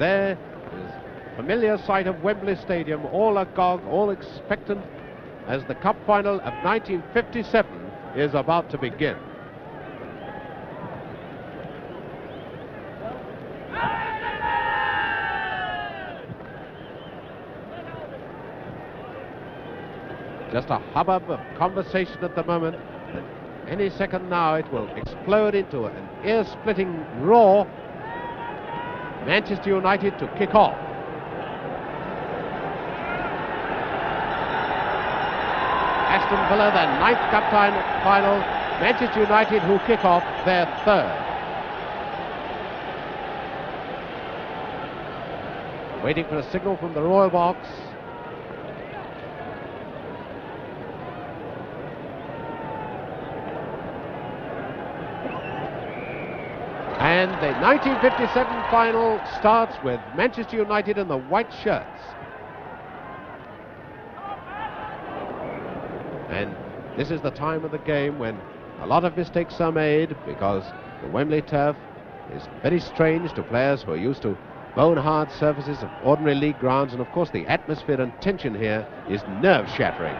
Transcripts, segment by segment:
there is familiar sight of Wembley Stadium, all agog, all expectant, as the cup final of 1957 is about to begin. Just a hubbub of conversation at the moment. And any second now it will explode into an ear-splitting roar. Manchester United to kick off. Aston Villa, their 9th cup final. Manchester United who kick off their 3rd. Waiting for a signal from the Royal Box. And the 1957 final starts with Manchester United in the white shirts. And this is the time of the game when a lot of mistakes are made, because the Wembley turf is very strange to players who are used to bone-hard surfaces of ordinary league grounds, and of course the atmosphere and tension here is nerve-shattering.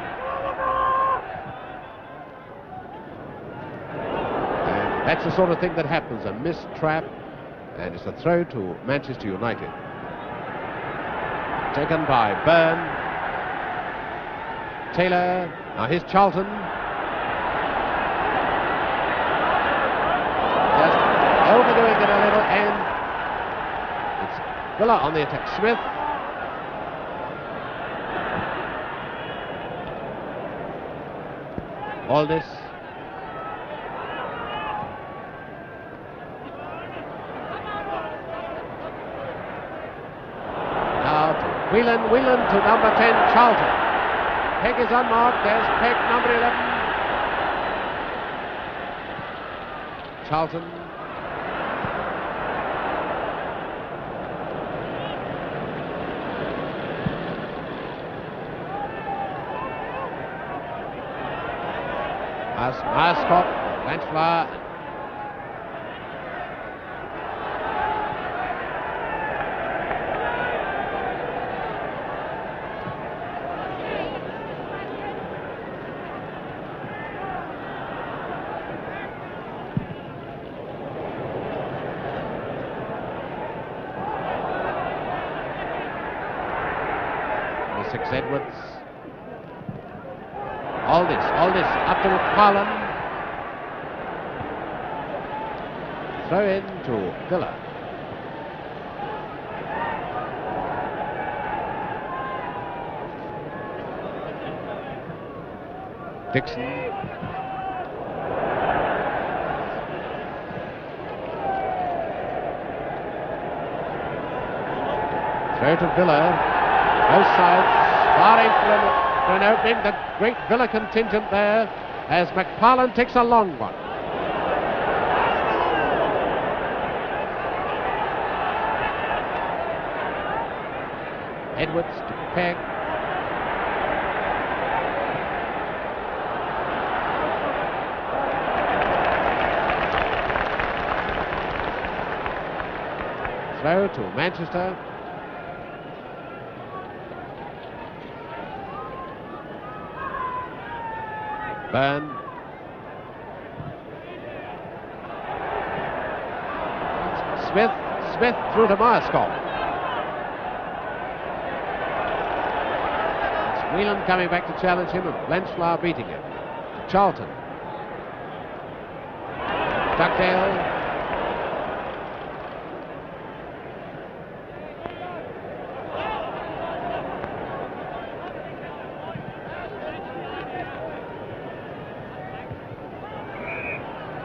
That's the sort of thing that happens, a missed trap, and it's a throw to Manchester United. Taken by Byrne. Taylor, now here's Charlton. Just overdoing it a little, and it's Villa on the attack. Smith. Aldis. Whelan to number 10, Charlton. Pegg is unmarked. There's Pegg, number 11. Charlton. Myerscough, Blanchflower. Edwards. Aldis up to McParland. Throw in to Villa. Dixon. Throw to Villa. Both sides. Barring for an opening, the great Villa contingent there, as McParland takes a long one. Edwards to Pegg. Throw to Manchester. Byrne. Smith through to Myerscough. It's Whelan coming back to challenge him, and Blanchflower beating him. Charlton. Dugdale.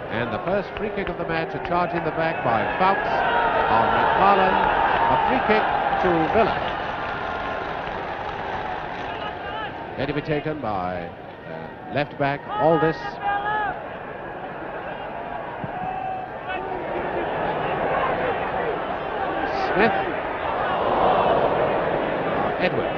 And the first free kick of the match, a charge in the back by Foulkes on McParland. A free kick to Villa. Going to be taken by left back Aldis. Smith. Edwards.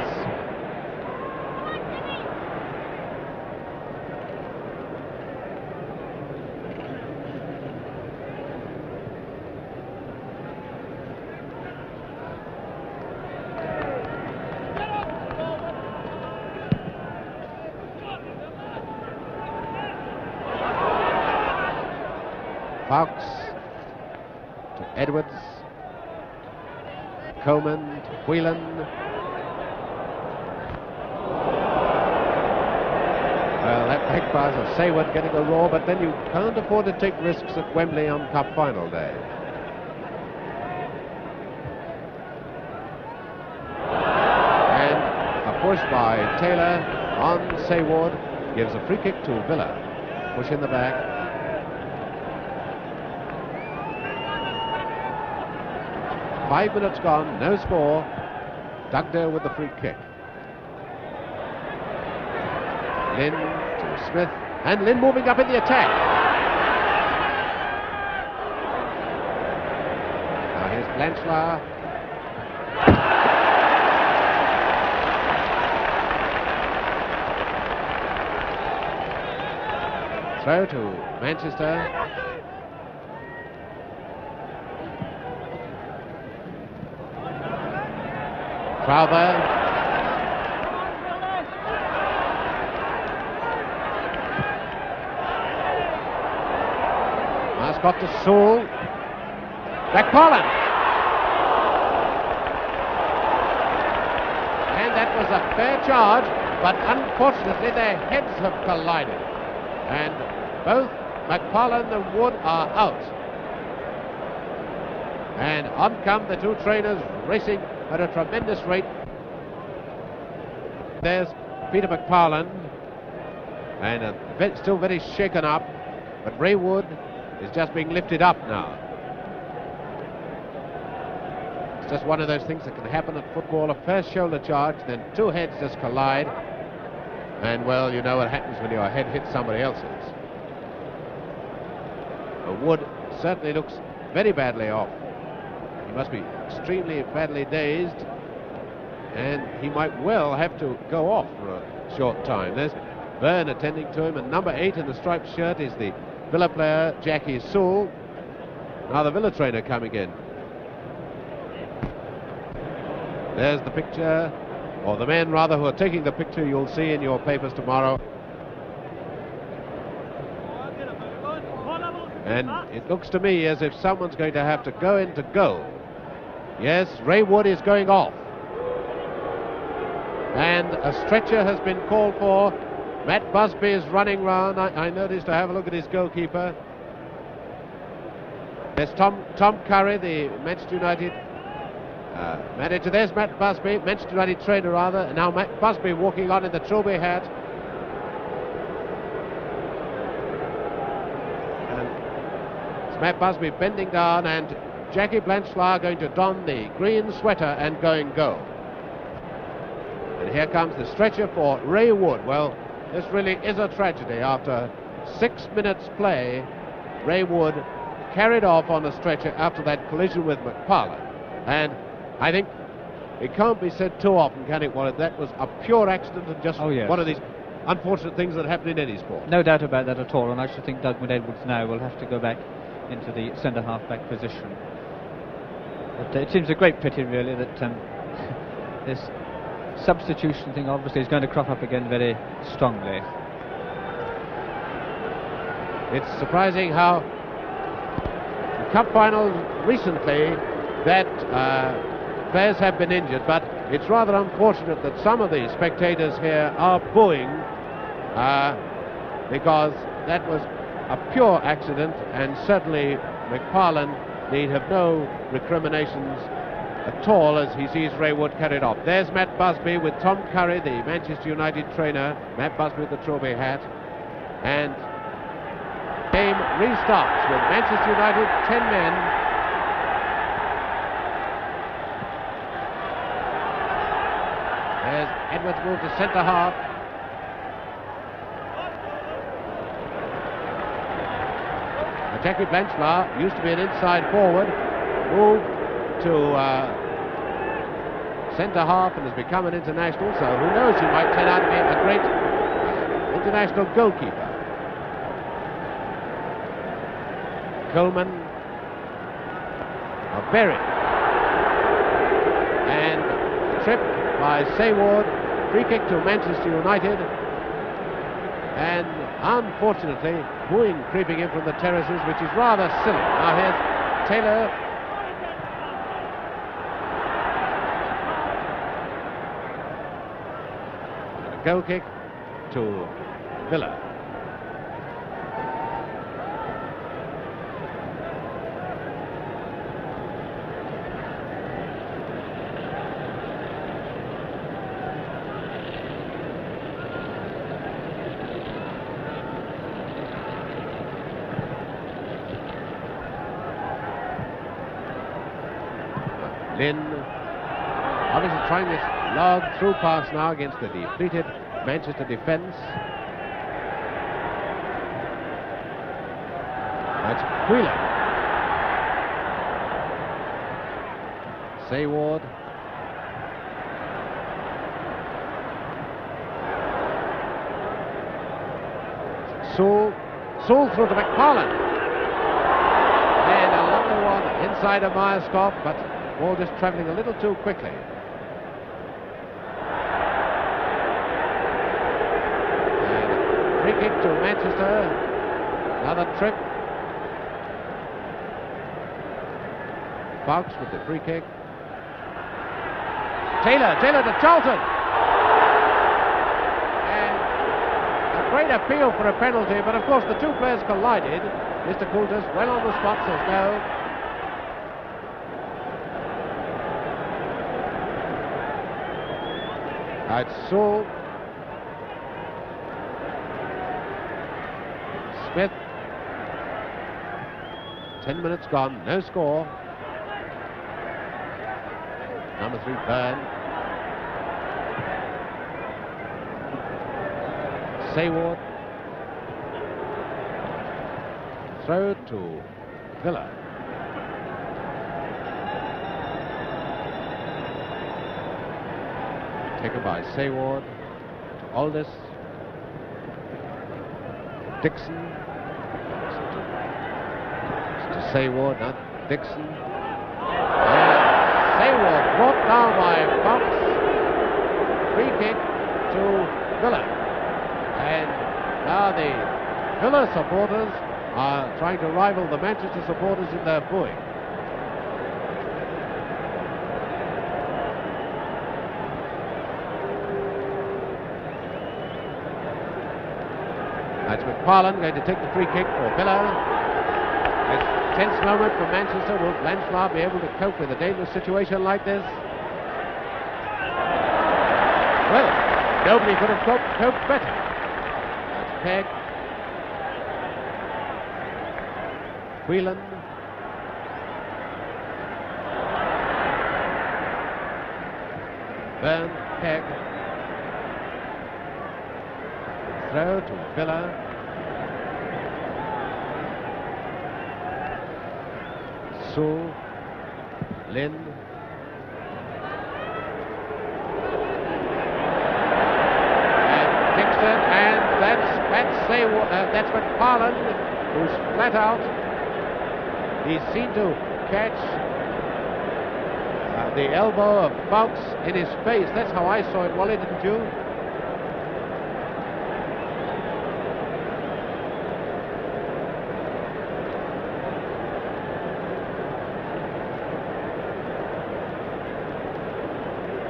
Foulkes to Edwards. Colman to Whelan. Well, that back pass of Saward getting a roar, but then you can't afford to take risks at Wembley on Cup final day. And a push by Taylor on Saward gives a free kick to Villa. Push in the back. Five minutes gone, no score. Dugdale with the free kick. Lynn to Smith, and Lynn moving up in the attack. Now here's Blanchflower. Throw to Manchester. Crowther. Myerscough to Sewell. McParland. And that was a fair charge, but unfortunately their heads have collided. And both McParland and Wood are out. And on come the two trainers racing at a tremendous rate. There's Peter McParland, and still very shaken up, but Ray Wood is just being lifted up now. It's just one of those things that can happen at football. A first shoulder charge, then two heads just collide, and well, you know what happens when your head hits somebody else's. But Wood certainly looks very badly off. He must be extremely badly dazed, and he might well have to go off for a short time. There's Byrne attending to him, and number 8 in the striped shirt is the Villa player Jackie Sewell. Now the Villa trainer coming in. There's the picture, or the men rather who are taking the picture you'll see in your papers tomorrow. And it looks to me as if someone's going to have to go into goal. Yes, Ray Wood is going off. And a stretcher has been called for. Matt Busby is running round. I noticed, to have a look at his goalkeeper. There's Tom Curry, the Manchester United manager. There's Matt Busby, Manchester United trainer rather. And now Matt Busby walking on in the Trilby hat. And it's Matt Busby bending down, and Jackie Blanchflower going to don the green sweater and go and go. And here comes the stretcher for Ray Wood. Well, this really is a tragedy. After 6 minutes play, Ray Wood carried off on a stretcher after that collision with McParland. And I think it can't be said too often, can it, Wallet? That was a pure accident and just one of these unfortunate things that happen in any sport. No doubt about that at all, and I should think Doug Edwards now will have to go back into the centre half-back position. But it seems a great pity, really, that this substitution thing obviously is going to crop up again very strongly. It's surprising how the cup final recently that players have been injured, but it's rather unfortunate that some of the spectators here are booing because that was a pure accident, and certainly McParland need have no recriminations at all as he sees Ray Wood carried off. There's Matt Busby with Tom Curry, the Manchester United trainer. Matt Busby with the Trilby hat. And game restarts with Manchester United 10 men. There's Edwards moved to centre half. Jackie Blanchflower used to be an inside forward, moved to centre half and has become an international, so who knows, he might turn out to be a great international goalkeeper. Colman of Byrne, and trip by Saward, free kick to Manchester United, and Unfortunately, booing creeping in from the terraces, which is rather silly. Now here's Taylor. A goal kick to Villa. Lynn obviously trying this long through pass now against the depleted Manchester defence. That's Whelan. Saward. Sewell through to McParland. And a lovely one inside of Myerscough, but ball just travelling a little too quickly. And free kick to Manchester. Another trip. Foulkes with the free kick. Taylor to Charlton. And a great appeal for a penalty, but of course the two players collided. Mr. Coultas well on the spot says no. It's Sewell. Smith. 10 minutes gone, no score. Number 3, Byrne. Saward. Throw to Villa. Taken by Saward to Aldis. Dixon. To Saward, not Dixon. And Saward brought down by Foulkes. Free kick to Villa. And now the Villa supporters are trying to rival the Manchester supporters in their booing. That's McParland going to take the free kick for Villa. It's a tense moment for Manchester. Will Blanchflower be able to cope with a dangerous situation like this? Well, nobody could have coped better. That's Pegg. Whelan. Byrne, Pegg. Throw to Villa. Sewell. Lynn. And Dixon, and that's Saward, that's McParland, who's flat out. He's seen to catch the elbow of Foulkes in his face. That's how I saw it, Wally, didn't you?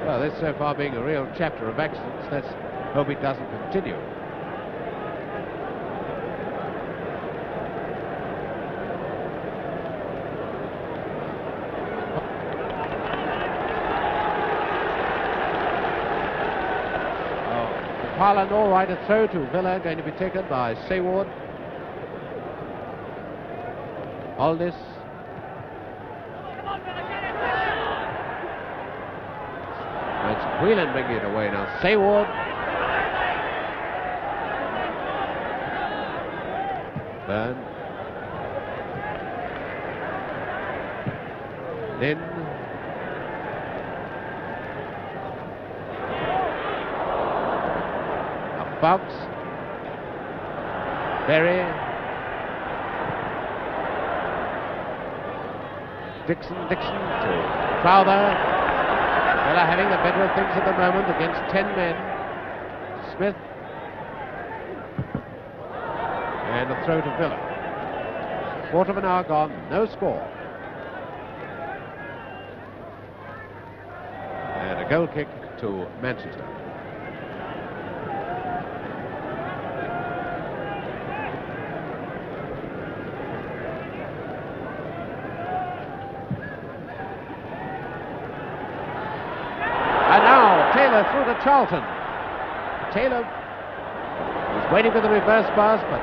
Well, this so far being a real chapter of accidents. Let's hope it doesn't continue. McParland all right, a throw to Villa, going to be taken by Saward. Aldis. It's Whelan bringing it away now. Saward. Byrne. Lynn. Foulkes. Berry. Dixon to Crowther. Well, having the better of things at the moment against 10 men. Smith. And a throw to Villa. Quarter of an hour gone, no score. And a goal kick to Manchester. And now Taylor through to Charlton. Taylor was waiting for the reverse pass, but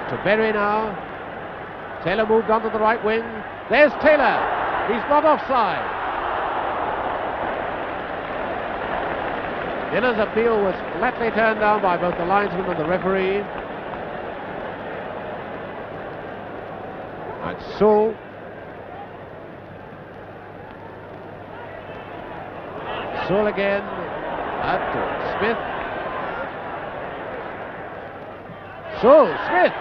to Byrne now. Taylor moved on to the right wing. There's Taylor. He's not offside. Villa's appeal was flatly turned down by both the linesman and the referee. And Sewell. Sewell again. Up to Smith. Sewell, Smith.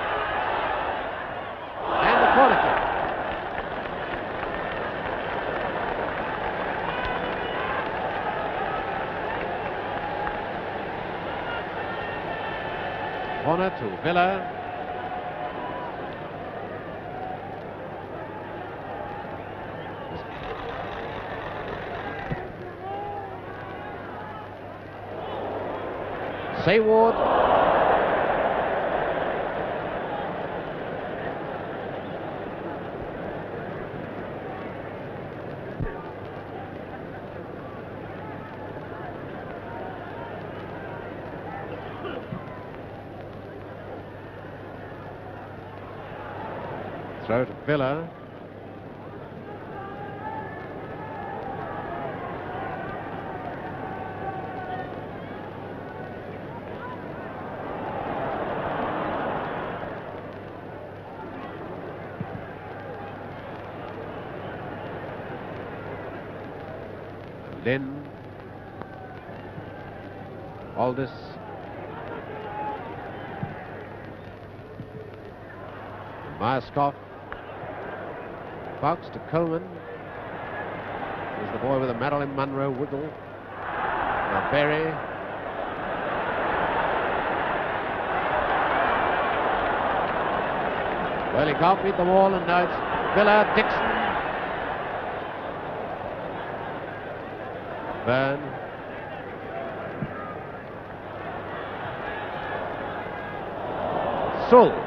And the corner kick. Corner to Villa. Saward. Throw to Villa. Lynn. Aldis. Myerscough. Foulkes to Colman. There's the boy with a Marilyn Monroe wiggle. Now Berry. Well, he can't beat the wall, and now it's Villa, Dixon. Byrne. Sewell.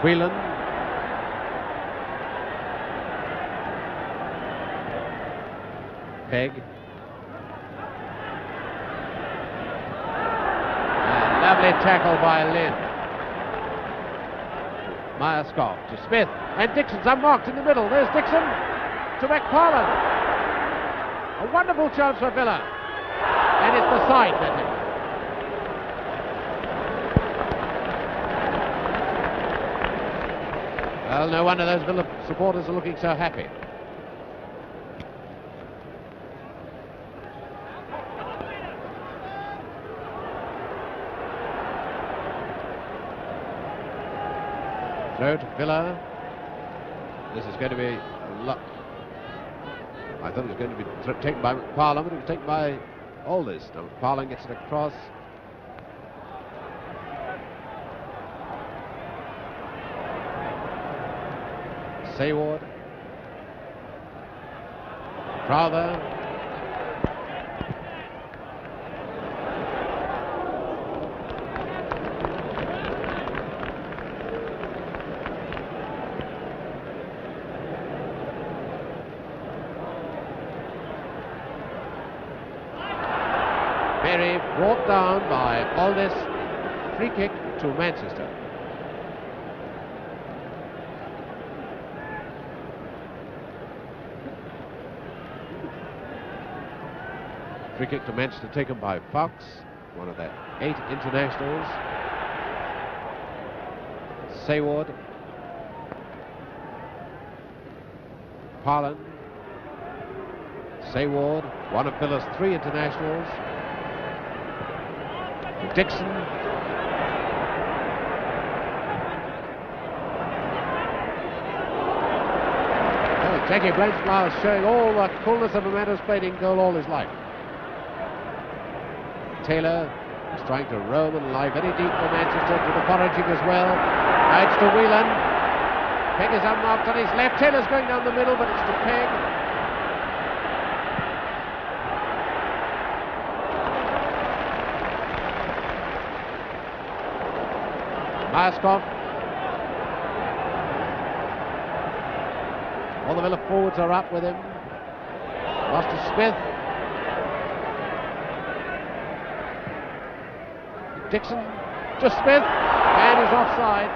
Whelan. Pegg. Lovely tackle by Lynn. Myerscough to Smith. And Dixon's unmarked in the middle. There's Dixon to McParland. A wonderful chance for Villa. And it's the side, I think. Well, no wonder those Villa supporters are looking so happy. Throw to Villa. This is going to be a lot. I thought it was going to be taken by McParland, but it was taken by Aldis. Now McParland gets it across. Saward. Crowther. Berry brought down by Aldis. Free kick to Manchester. Free kick to Manchester taken by Foulkes, one of their 8 internationals. Saward. Parland. Saward, one of Villa's 3 internationals. Dixon. Jackie Blanchflower showing all the coolness of a man who's played in goal all his life. Taylor is trying to roam and lie very deep for Manchester, to the foraging as well. Now it's to Whelan. Pegg is unmarked on his left. Taylor's going down the middle, but it's to Pegg. Myerscough. All the Villa forwards are up with him. Lost to Smith. Dixon to Smith, and he's offside.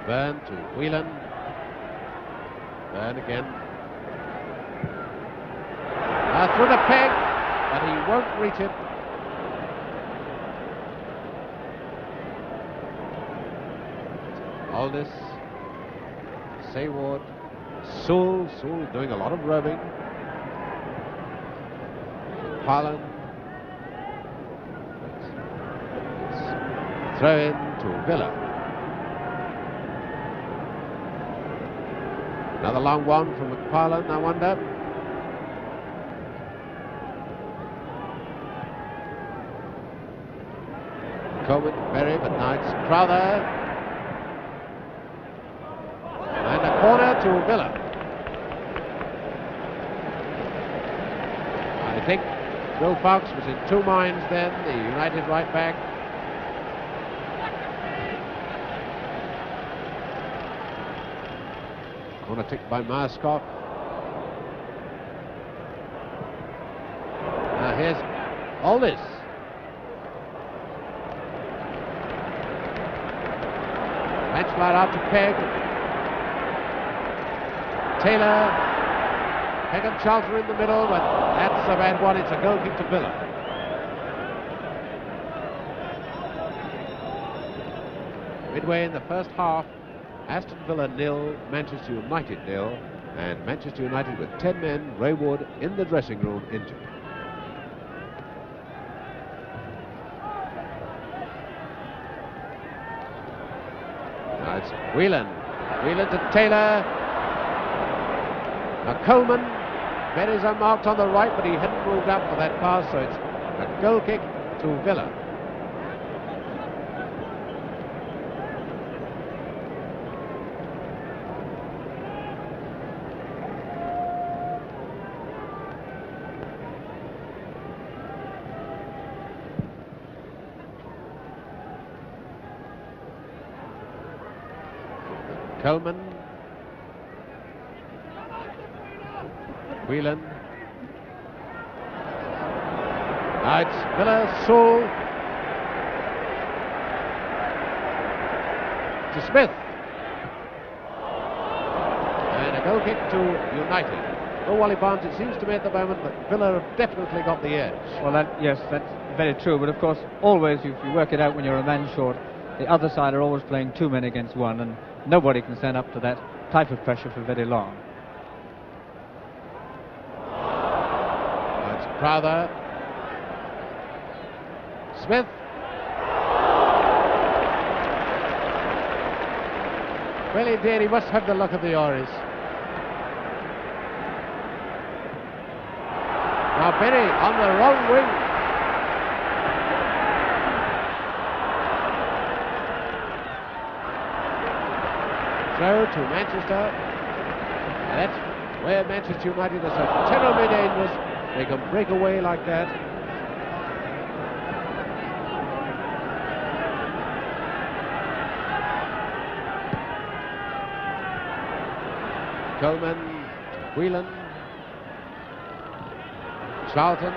Byrne to Whelan. Byrne again. Through the Pegg, but he won't reach it. Aldis, Saward, Sewell doing a lot of roaming. McParland. Throw in to Villa. Another long one from McParland, I wonder. Colman, Berry, but now it's Crowther. And a corner to Villa. I think Bill Foulkes was in two minds then, the United right back. Corner ticked by Myerscough. Now here's Aldis. Blanchflower out to Pegg. Taylor. Pegg and Charlton in the middle, but that's a bad one. It's a goal kick to Villa. Midway in the first half, Aston Villa 0, Manchester United 0, and Manchester United with 10 men, Ray Wood in the dressing room injured. Now it's Whelan. Whelan to Taylor. Now Colman. Berry's unmarked on the right, but he hadn't moved up for that pass, so it's a goal kick to Villa. Colman. Whelan. Now it's Miller, Sewell to Smith. And a goal kick to United. No Wally Barnes, it seems to me at the moment that Villa have definitely got the edge. Well, yes, that's very true. But of course, always, if you work it out when you're a man short, the other side are always playing 2 men against 1, and nobody can stand up to that type of pressure for very long. That's Crowther. Smith. Well, he did. He must have the luck of the Oris. Now Berry on the wrong wing. Throw to Manchester. And that's where Manchester United are so terribly dangerous. They can break away like that. Colman, Whelan, Charlton.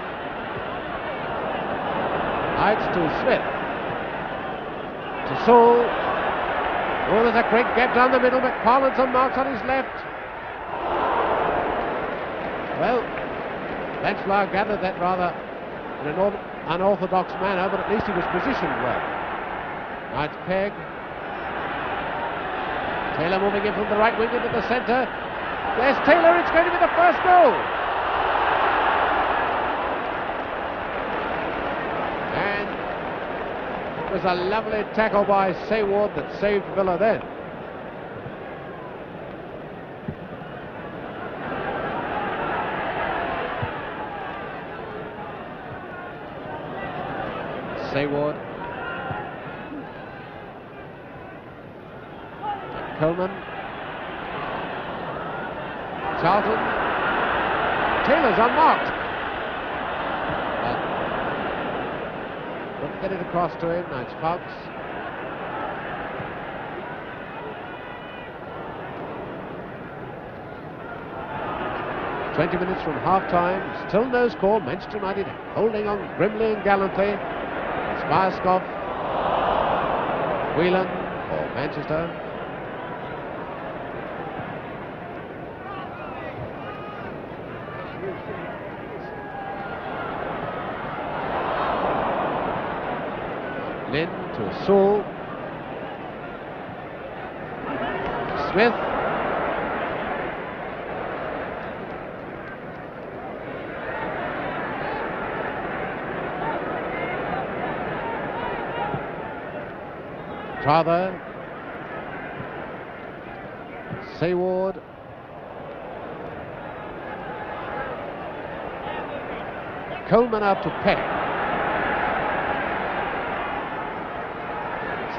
Heights to Smith. To Sewell. Oh, there's a great gap down the middle. McParland's unmarked on his left. Well, Blanchflower gathered that rather in an unorthodox manner, but at least he was positioned well. Now it's Pegg. Taylor moving in from the right wing into the centre. There's Taylor, it's going to be the first goal. And it was a lovely tackle by Saward that saved Villa then. Saward. Colman. Charlton. Taylor's unmarked. Couldn't get it across to him. Now it's Foulkes. "20 minutes from half-time. Still no score. Manchester United holding on grimly and gallantly. It's Myerscough. Whelan for Manchester. Lynn to Sewell. Smith. Crowther. Saward. Colman out to Pegg.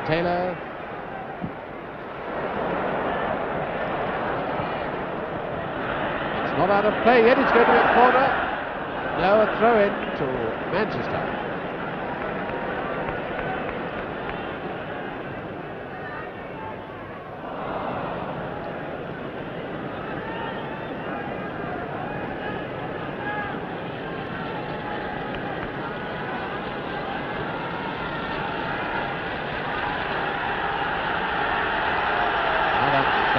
Taylor. It's not out of play yet, it's going to be a corner. No, a throw in to Manchester.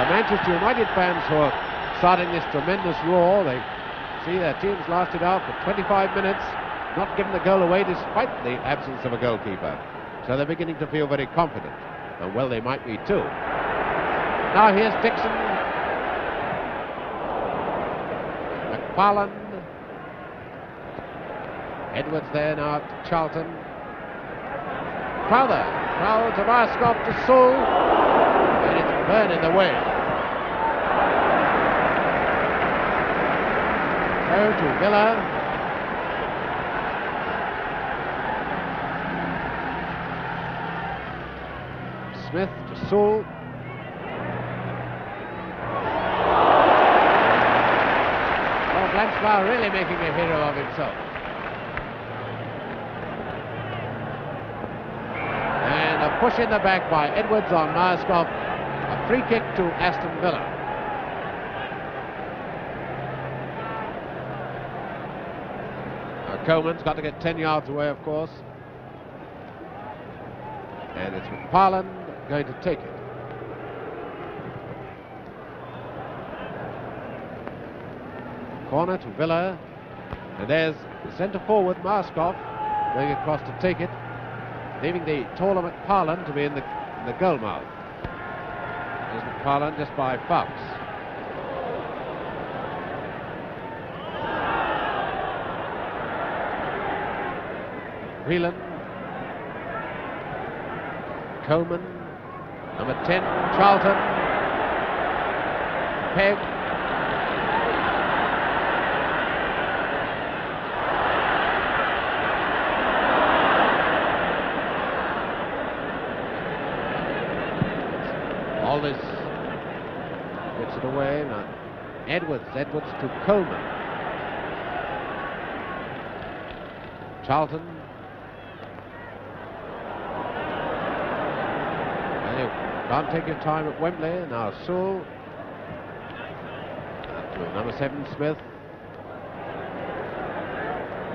Manchester United fans who are starting this tremendous roar. They see their teams lasted out for 25 minutes, not given the goal away despite the absence of a goalkeeper. So they're beginning to feel very confident, and well, they might be too. Now here's Dixon. McParland. Edwards there now at Charlton. Crowther. Crowd to Myerscough to Sewell. And it's Byrne in the way. Throw to Villa. Smith to Sewell. Oh, Blanchflower really making a hero of himself. And a push in the back by Edwards on Myerscough. A free kick to Aston Villa. Colman's got to get 10 yards away, of course. And it's McParland going to take it. Corner to Villa. And there's the centre forward, Myerscough, going across to take it, leaving the taller McParland to be in the goal mouth. There's McParland just by Foulkes. Whelan. Colman. Number 10, Charlton. Pegg. Aldis gets it away. Now Edwards to Colman. Charlton. Can't take your time at Wembley. Now Sewell. To number 7, Smith.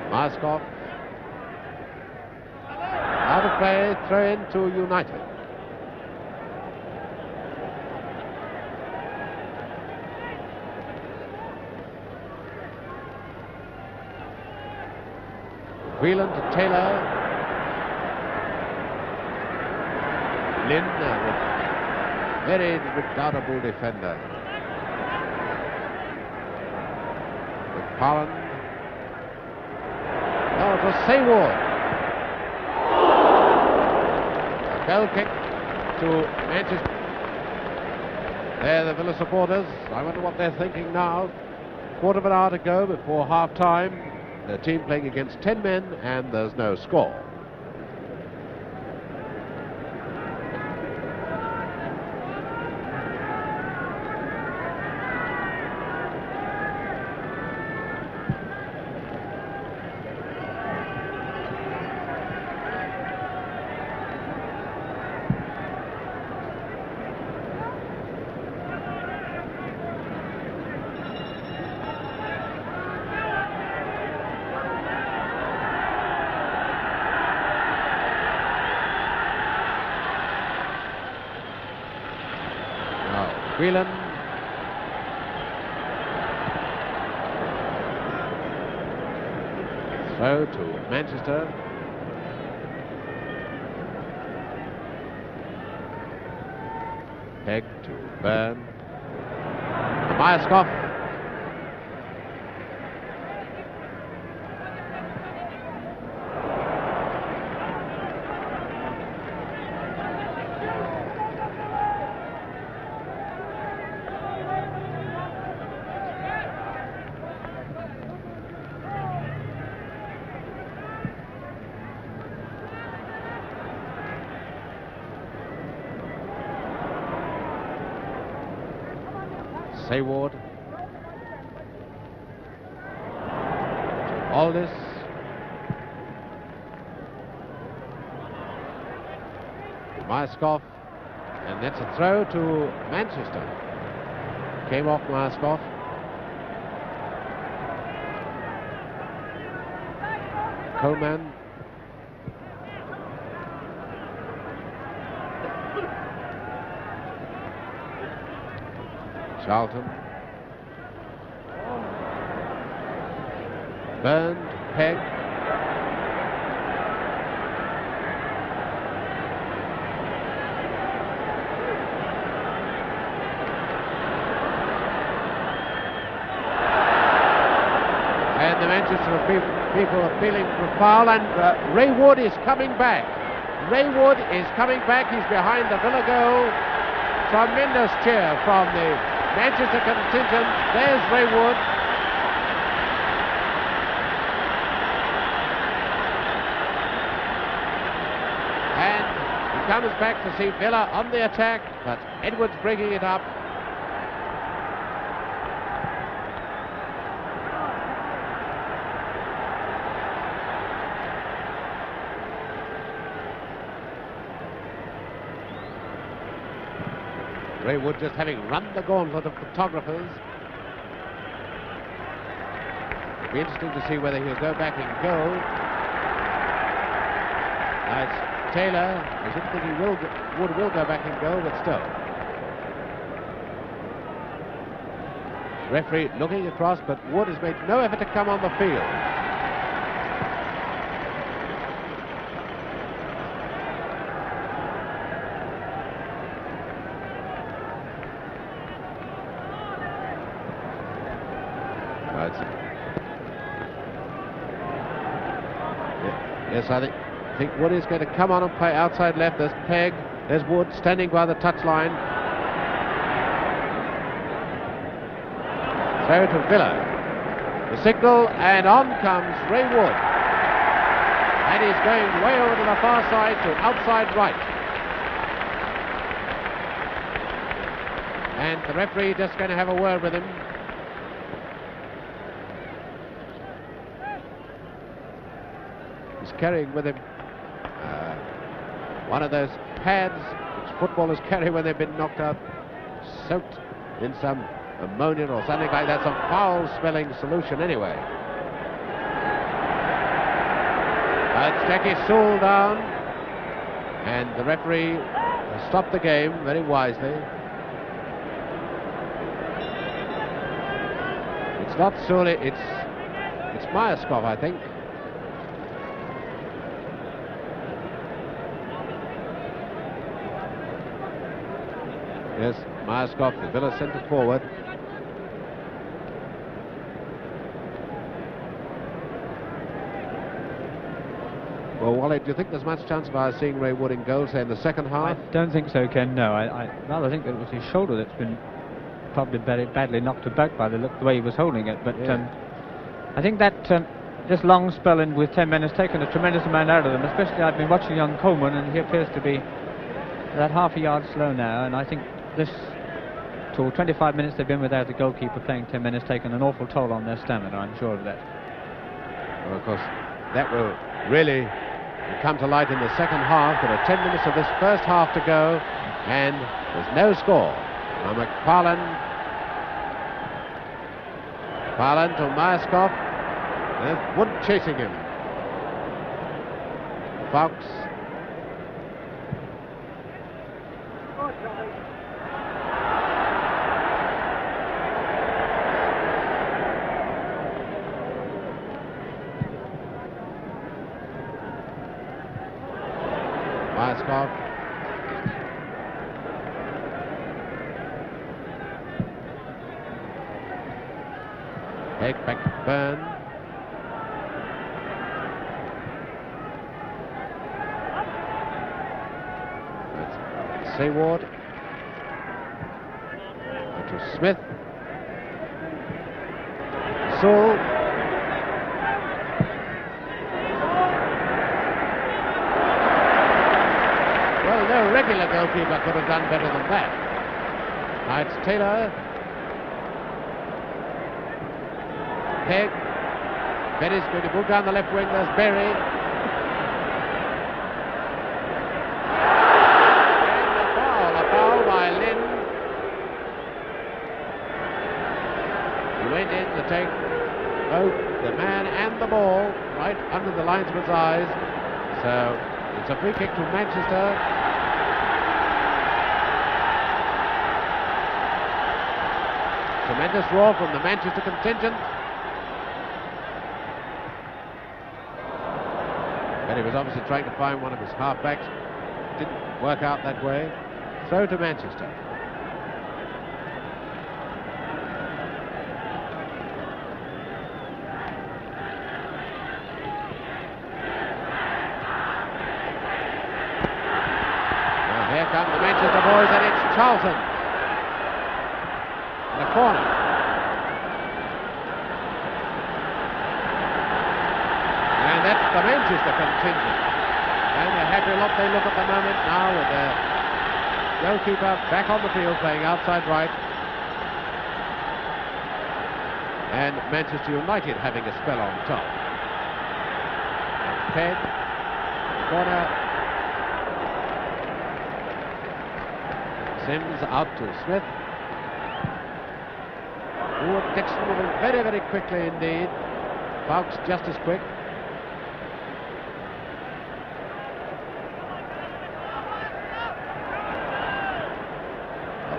Myerscough. Out of play, throw in to United. Whelan to Taylor. Lynn, very redoubtable defender. McParland. No, it was Saward. A goal kick to Manchester. There, the Villa supporters. I wonder what they're thinking now. Quarter of an hour to go before half-time. The team playing against 10 men, and there's no score. Whelan. Throw to Manchester. Pegg to Byrne. Myerscough. Saward. Aldis. Myerscough. And that's a throw to Manchester. Came off Myerscough. Colman. Charlton. Byrne, Pegg. And the Manchester people are feeling for a foul, and Ray Wood is coming back. Ray Wood is coming back. He's behind the Villa goal. Tremendous cheer from the Manchester contingent. There's Ray Wood. And he comes back to see Villa on the attack, but Edwards bringing it up. Ray Wood just having run the gauntlet of photographers. It'll be interesting to see whether he'll go back and go. Now it's Taylor. I shouldn't think Wood will go back and go, but still. Referee looking across, but Wood has made no effort to come on the field. Yes, I think Wood is going to come on and play outside left. There's Pegg. There's Wood standing by the touchline. Throw to Villa. The signal, and on comes Ray Wood. And he's going way over to the far side to outside right. And the referee just going to have a word with him. Carrying with him one of those pads which footballers carry when they've been knocked out, soaked in some ammonia or something like that, some foul-smelling solution anyway. It's Jackie Sewell down, and the referee has stopped the game very wisely. It's not Sewell, it's Myerscough, I think. Yes, Myerscough, the Villa centre forward. Well, Wally, do you think there's much chance of our seeing Ray Wood in goal, say, in the second half? I don't think so, Ken, no. I rather think that it was his shoulder that's been probably very badly knocked about by the way he was holding it. But Yeah. I think that this long spell in with 10 men has taken a tremendous amount out of them, especially I've been watching young Colman, and he appears to be about half a yard slow now, and I think this 25 minutes they've been without the goalkeeper playing 10 men has taken an awful toll on their stamina, I'm sure of that. Well, of course, that will really come to light in the second half. There are 10 minutes of this first half to go, and there's no score. Now McParland to Myerscough. There's Wood chasing him. Foulkes. Myerscough. Pegg back to Byrne. That's Saward. To Smith. Sewell. Well, no regular goalkeeper could have done better than that. Now it's Taylor. Pegg. Berry's going to move down the left wing. There's Berry. And a foul by Lynn. He went in to take both the man and the ball right under the linesman's eyes. So it's a free kick to Manchester. Tremendous roar from the Manchester contingent. And he was obviously trying to find one of his half-backs. Didn't work out that way. Throw to Manchester. Now here come the Manchester boys, and it's Charlton in the corner. And that's the Manchester contingent. And a happy lot they look at the moment now with their goalkeeper back on the field playing outside right. And Manchester United having a spell on top. Pegg, corner. Sims out to Smith. Dixon moving very, very quickly indeed. Foulkes just as quick.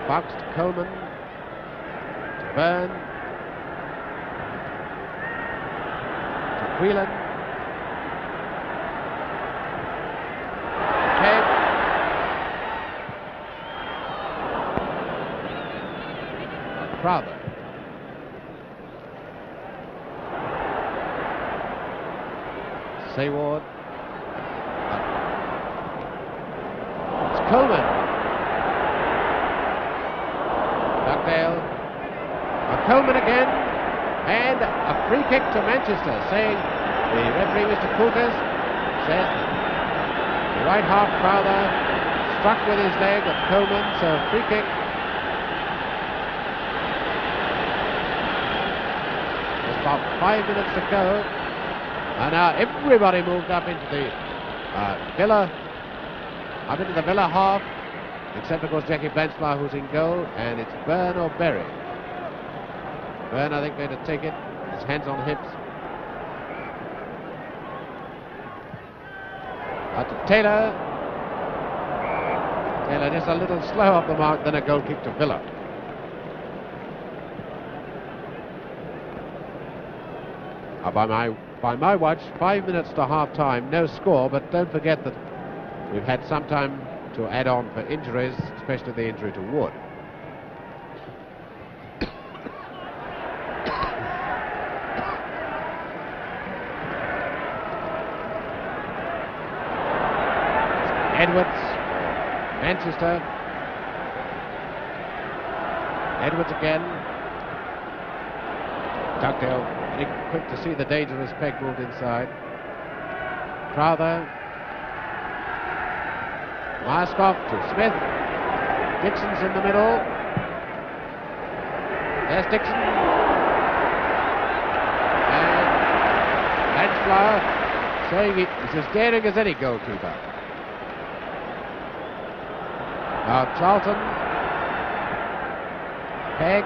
Foulkes to Colman, to Byrne, to Whelan, Pegg, Crowther. Saward. It's Colman. Dugdale. Colman again. And a free kick to Manchester, saying the referee, Mr. Coultas, says the right half Crowther struck with his leg at Colman, so free kick. There's about 5 minutes to go. And now everybody moved up into the Villa, up into the Villa half, except of course Jackie Blanchflower, who's in goal, and it's Byrne or Berry. Byrne, I think, going to take it, his hands on hips. Out to Taylor. Taylor just a little slow off the mark, then a goal kick to Villa. By my watch, 5 minutes to half-time, no score, but don't forget that we've had some time to add on for injuries, especially the injury to Wood. Edwards, Manchester. Edwards again. Dugdale, very quick to see the danger as Pegg moved inside. Crowther. Myerscough to Smith. Dixon's in the middle. There's Dixon. And Blanchflower saying he's as daring as any goalkeeper. Now Charlton. Pegg.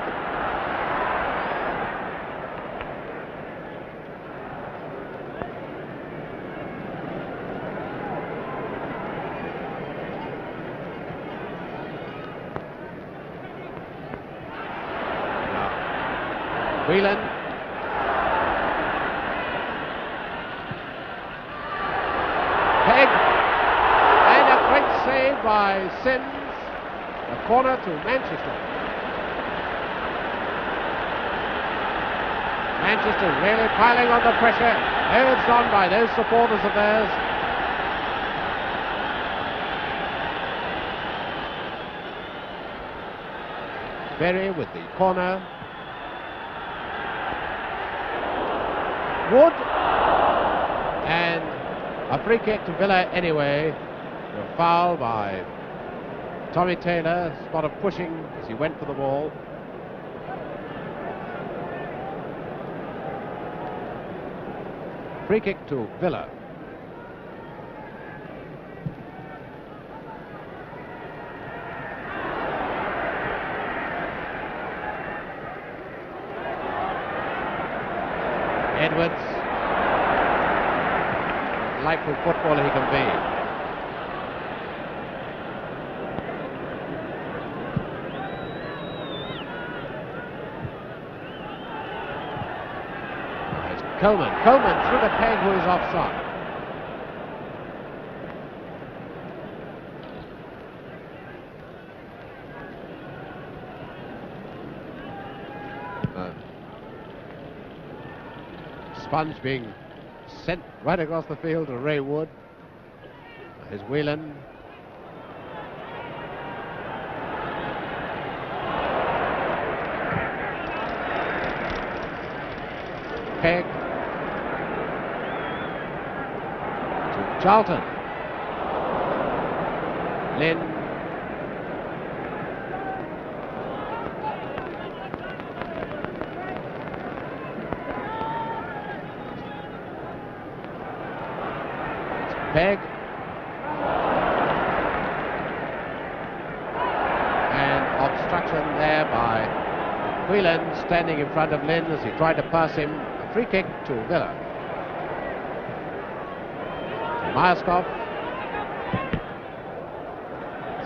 Whelan. Pegg. And a great save by Sims. A corner to Manchester. Manchester really piling on the pressure. Urged on by those supporters of theirs. Berry with the corner. Wood, and a free kick to Villa anyway. A foul by Tommy Taylor, spot of pushing as he went for the ball. Free kick to Villa. Edwards, delightful footballer he can be. There's Colman through the Pegg, who is offside. Sponge being sent right across the field to Ray Wood. Here's Whelan. Pegg to Charlton. Lynn. Pegg. And obstruction there by Whelan, standing in front of Lynn as he tried to pass him. A free kick to Villa. Myerscough.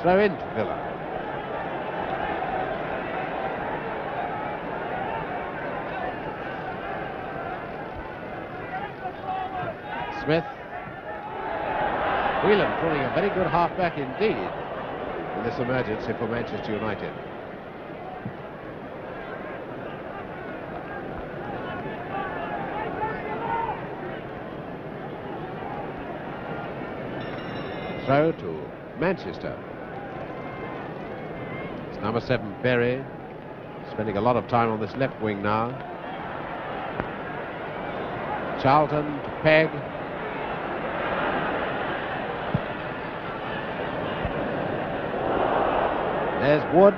Throw in to Villa. Smith. Whelan pulling a very good half-back indeed in this emergency for Manchester United. Throw to Manchester. It's number 7, Berry, spending a lot of time on this left wing now. Charlton to Pegg. There's Wood.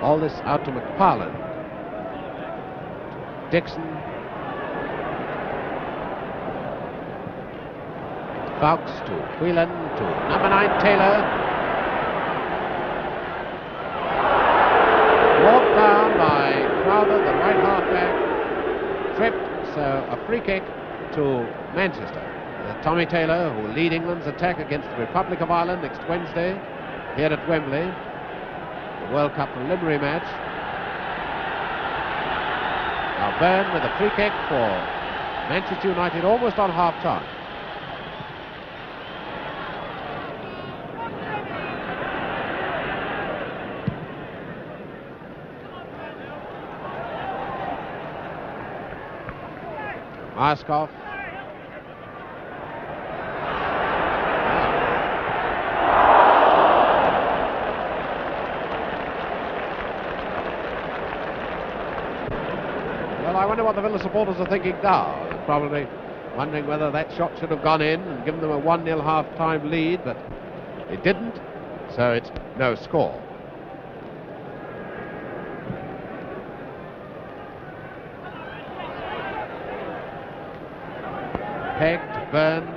All this out to McParland. Dixon. Foulkes to Whelan to number 9 Taylor. Walked down by Crowther, the right halfback. Tripped, so a free kick to Manchester. Tommy Taylor, who will lead England's attack against the Republic of Ireland next Wednesday here at Wembley, the World Cup preliminary match. Now Byrne with a free kick for Manchester United almost on half-time. Myerscough. wonder what the Villa supporters are thinking now. They're probably wondering whether that shot should have gone in and given them a 1-0 half-time lead, but it didn't, so it's no score. Pegg to Byrne.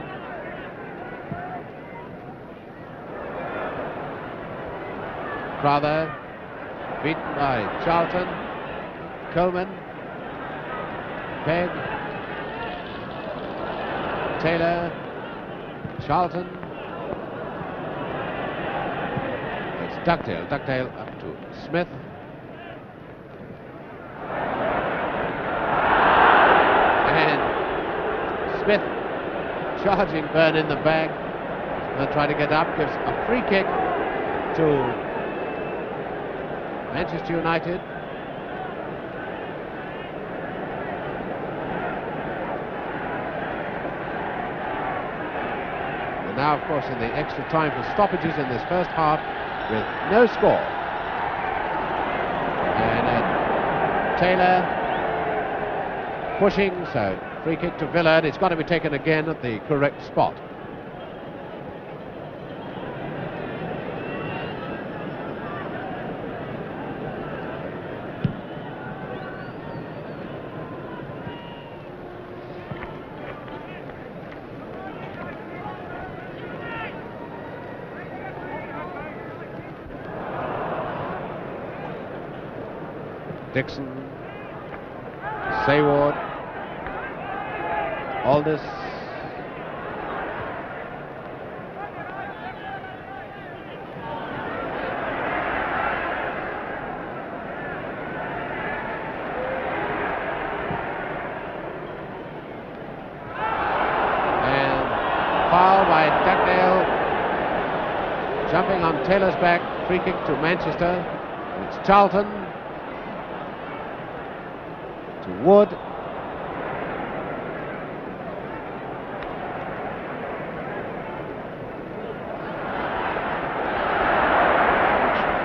Crowther, beaten by Charlton. Colman. Pegg. Taylor. Charlton. It's Dugdale. Dugdale up to Smith. And Smith charging Byrne in the bag and trying to get up, gives a free kick to Manchester United. And now, of course, in the extra time for stoppages in this first half with no score. And Taylor pushing, so free kick to Villa, and it's got to be taken again at the correct spot. Dixon, Saward, Aldis, and foul by Dugdale, jumping on Taylor's back, free kick to Manchester. It's Charlton. Wood.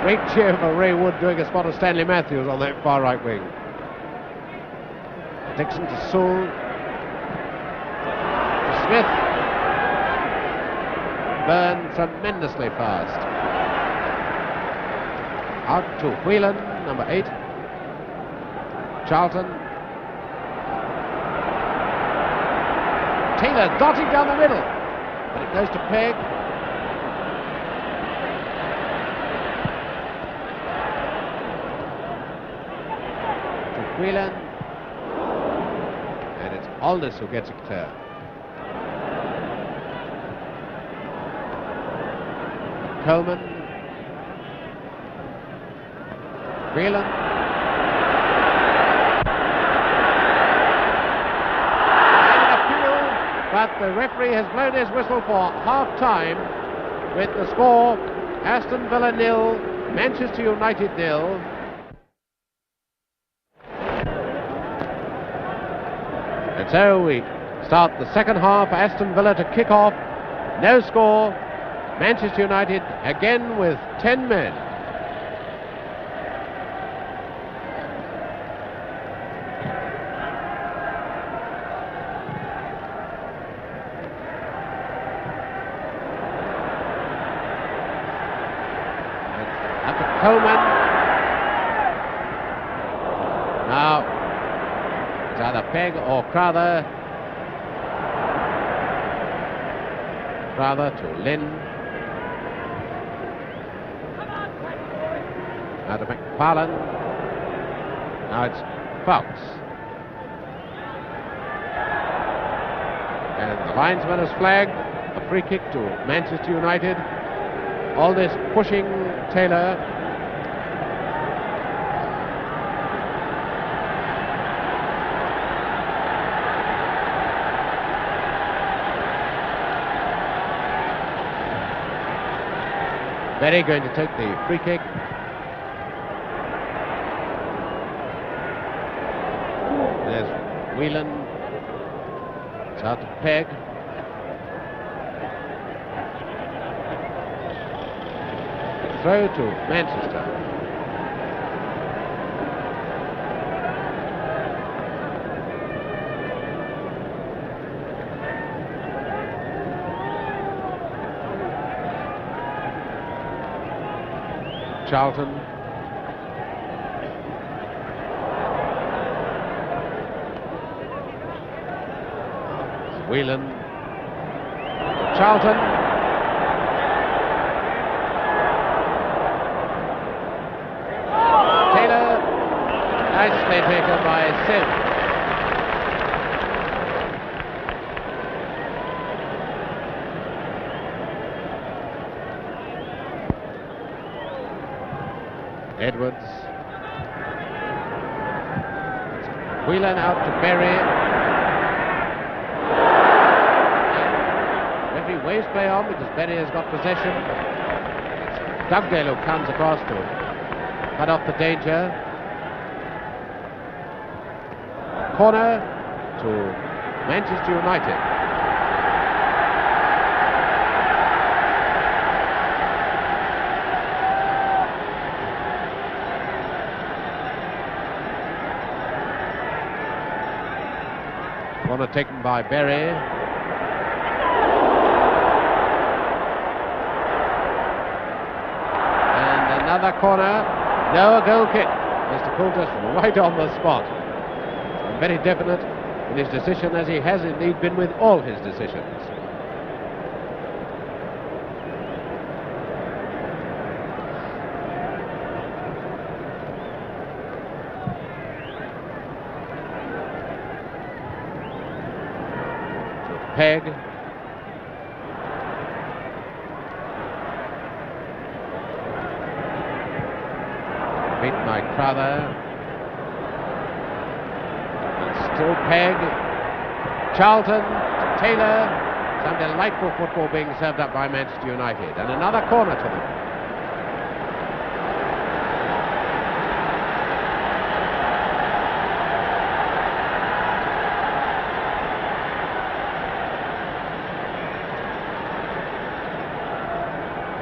Great cheer for Ray Wood doing a spot of Stanley Matthews on that far right wing. Dixon to Sewell. To Smith. Byrne tremendously fast. Out to Whelan, number 8. Charlton. Taylor dotting down the middle, but it goes to Pegg. To Whelan. And it's Aldis who gets it clear. Colman. Whelan. But the referee has blown his whistle for half-time with the score Aston Villa 0, Manchester United 0. And so we start the second half, Aston Villa to kick off, no score, Manchester United again with 10 men. Colman. Now it's either Pegg or Crowther. Crowther to Lynn. Now to McParland. Now it's Foulkes. And the linesman has flagged a free kick to Manchester United. All this pushing Taylor. Berry going to take the free kick. There's Whelan. It's out to Pegg. Throw to Manchester. Charlton. Whelan. Charlton. Taylor. Nicely taken by Sims. Edwards. Whelan out to Berry. Referee waves play on because Berry has got possession. It's Dugdale who comes across to cut off the danger. Corner to Manchester United. Corner taken by Berry. And another corner. No, a goal kick. Mr. Coultas right on the spot. And very definite in his decision, as he has indeed been with all his decisions. Pegg. Beaten by Crowther. And still Pegg. Charlton. Taylor. Some delightful football being served up by Manchester United. And another corner to them.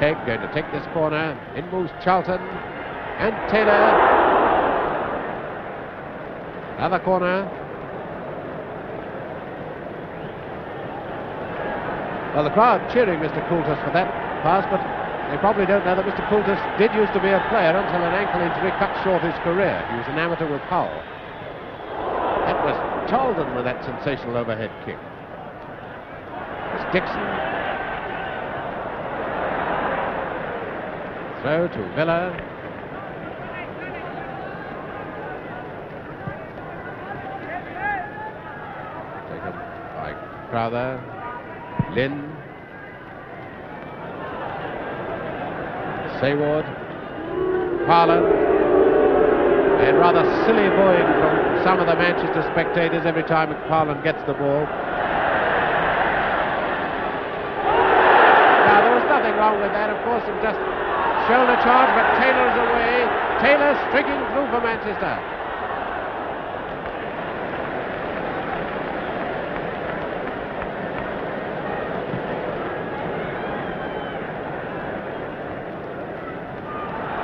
Pegg going to take this corner. In moves Charlton and Taylor. Another corner. Well, the crowd cheering Mr. Coultas for that pass, but they probably don't know that Mr. Coultas did used to be a player until an ankle injury cut short his career. He was an amateur with Hull. That was Charlton with that sensational overhead kick. It's Dixon. Throw to Villa. Taken by Crowther. Lynn. Saward. McParland. And rather silly booing from some of the Manchester spectators every time McParland gets the ball. Now, there was nothing wrong with that, of course, it just shoulder charge, but Taylor's away. Taylor streaking through for Manchester.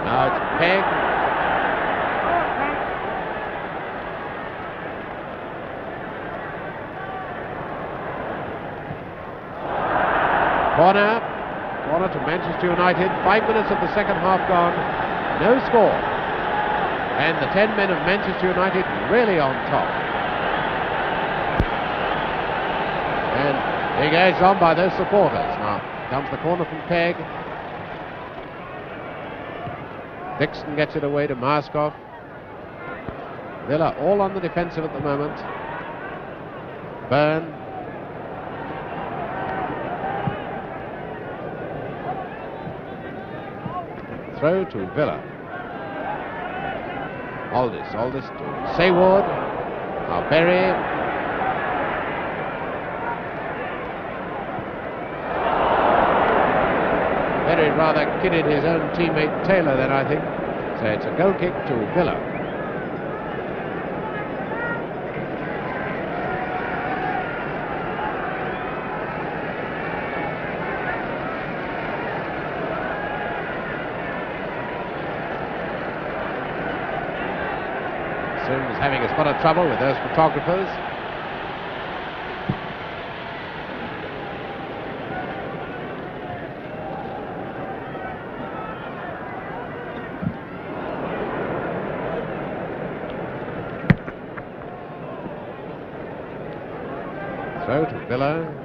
Now it's Pegg. Corner. Corner to Manchester United. 5 minutes of the second half gone. No score. And the 10 men of Manchester United really on top. And engaged on by those supporters. Now comes the corner from Pegg. Dixon gets it away to Myerscough. Villa all on the defensive at the moment. Byrne. Throw to Villa. Aldis to Saward. Now Berry. Berry rather kidded his own teammate Taylor then, I think. So it's a goal kick to Villa. Sims having a spot of trouble with those photographers. Throw to Villa.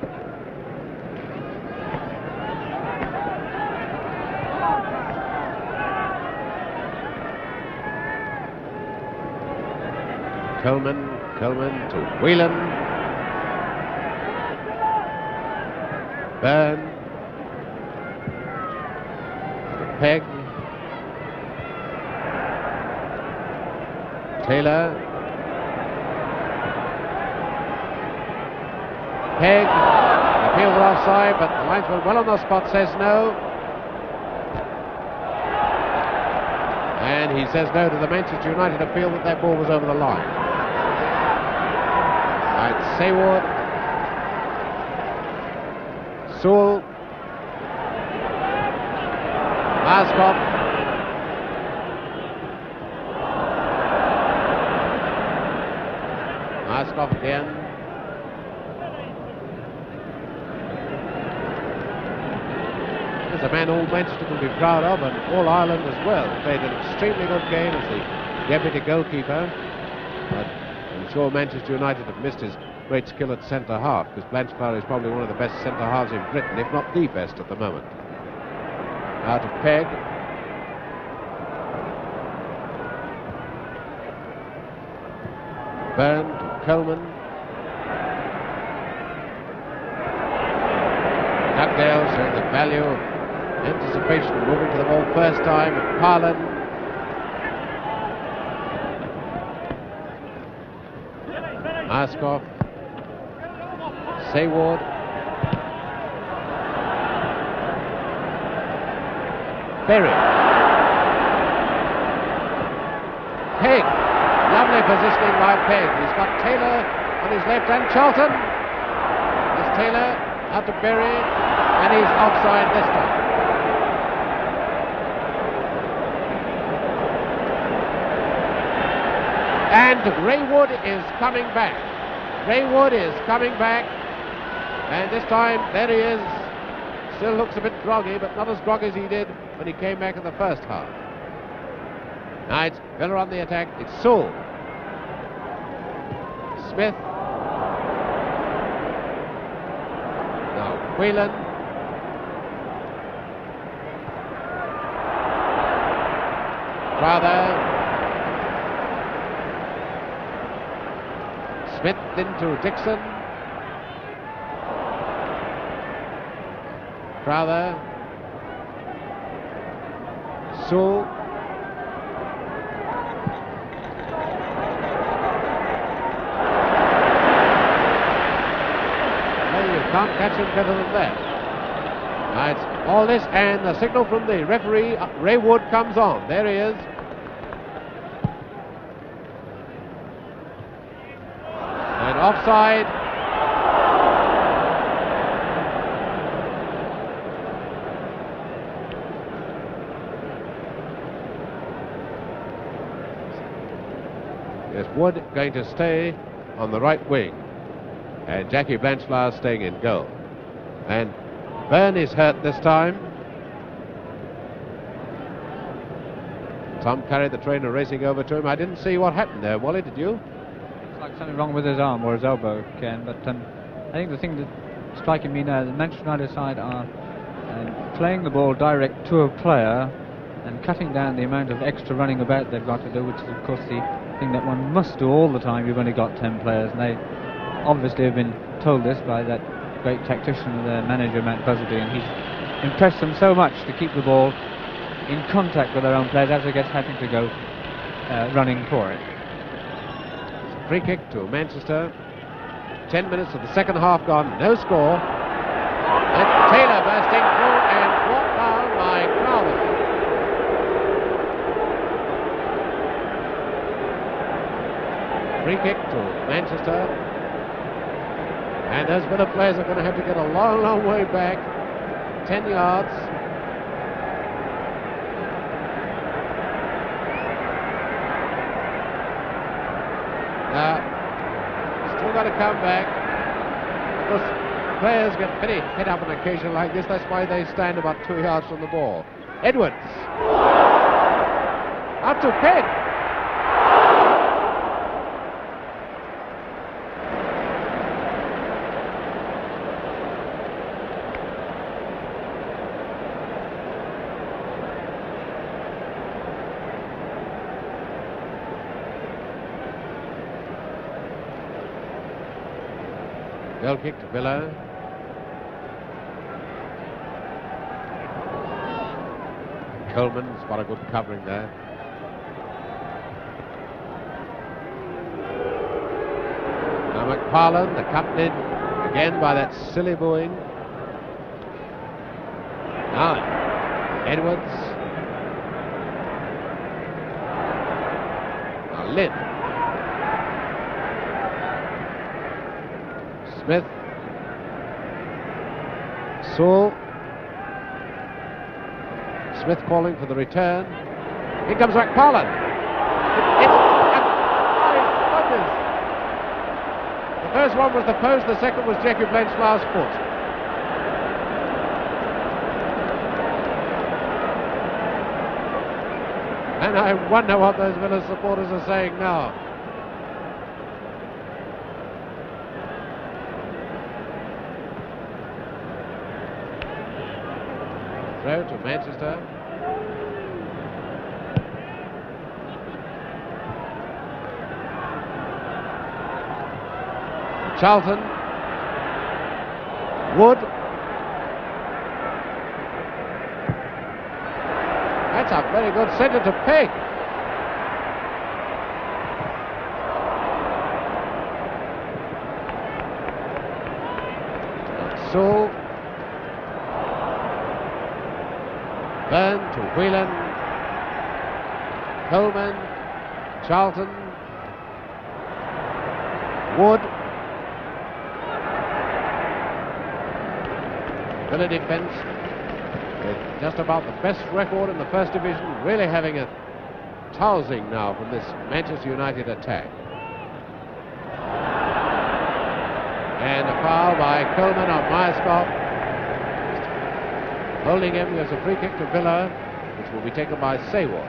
Colman to Whelan. Byrne to Pegg. Taylor. Pegg. Appeal for offside, but the linesman well on the spot says no. And he says no to the Manchester United appeal that that ball was over the line. Right, Saward. Sewell. Myerscough. Myerscough again. There's a man all Manchester can be proud of, and all Ireland as well. Played an extremely good game as the deputy goalkeeper. But I'm sure Manchester United have missed his great skill at centre half, because Blanchflower is probably one of the best centre halves in Britain, if not the best at the moment. Out of Pegg. Byrne to Colman. Dugdale showing the value of anticipation, moving to the ball first time. McParland. Myerscough. Saward. Berry. Pegg. Lovely positioning by Pegg. He's got Taylor on his left and Charlton. There's Taylor out to Berry, and he's offside this time. And Raywood is coming back. Raywood is coming back. And this time, there he is. Still looks a bit groggy, but not as groggy as he did when he came back in the first half. Now it's Villa on the attack. It's Sewell. Smith. Now Whelan. Crowther. Smith into Dixon. Crowther. Sewell. Well, you can't catch him better than that. Now it's Aldis, and the signal from the referee. Raywood comes on. There he is. And offside. Yes, Wood going to stay on the right wing, and Jackie Blanchflower staying in goal. And Byrne is hurt this time. Tom carried the trainer racing over to him. I didn't see what happened there, Wally, did you? Looks like something wrong with his arm or his elbow, Ken, but I think the thing that's striking me now, the Manchester United side are playing the ball direct to a player and cutting down the amount of extra running about they've got to do, which is of course the thing that one must do all the time. You've only got 10 players, and they obviously have been told this by that great tactician, the manager Matt Busby, and he's impressed them so much to keep the ball in contact with their own players as they get having to go running for it. Free kick to Manchester. 10 minutes of the second half gone, no score. And Taylor bursting through and brought down by Crowther. Free kick to Manchester. And those Villa players are going to have to get a long, long way back. 10 yards. Now, still got to come back. Of course, players get pretty hit up on an occasion like this. That's why they stand about 2 yards from the ball. Edwards. Up to Pegg. Goal kick to Villa. Colman spot a good covering there. Now McParland, accompanied again by that silly booing. Now Edwards. Now Lynn. Smith. Sewell. Smith calling for the return. Here comes McParland. The first one was the post, the second was Jackie Blanchflower's foot. And I wonder what those Villa supporters are saying now. Throw to Manchester. Charlton. Wood. That's a very good centre to Pegg. Sewell. Byrne to Whelan. Colman. Charlton. Wood. Villa defence with just about the best record in the First Division, really having a tousing now from this Manchester United attack. And a foul by Colman on Myerscough. Holding him, there's a free kick to Villa, which will be taken by Saward.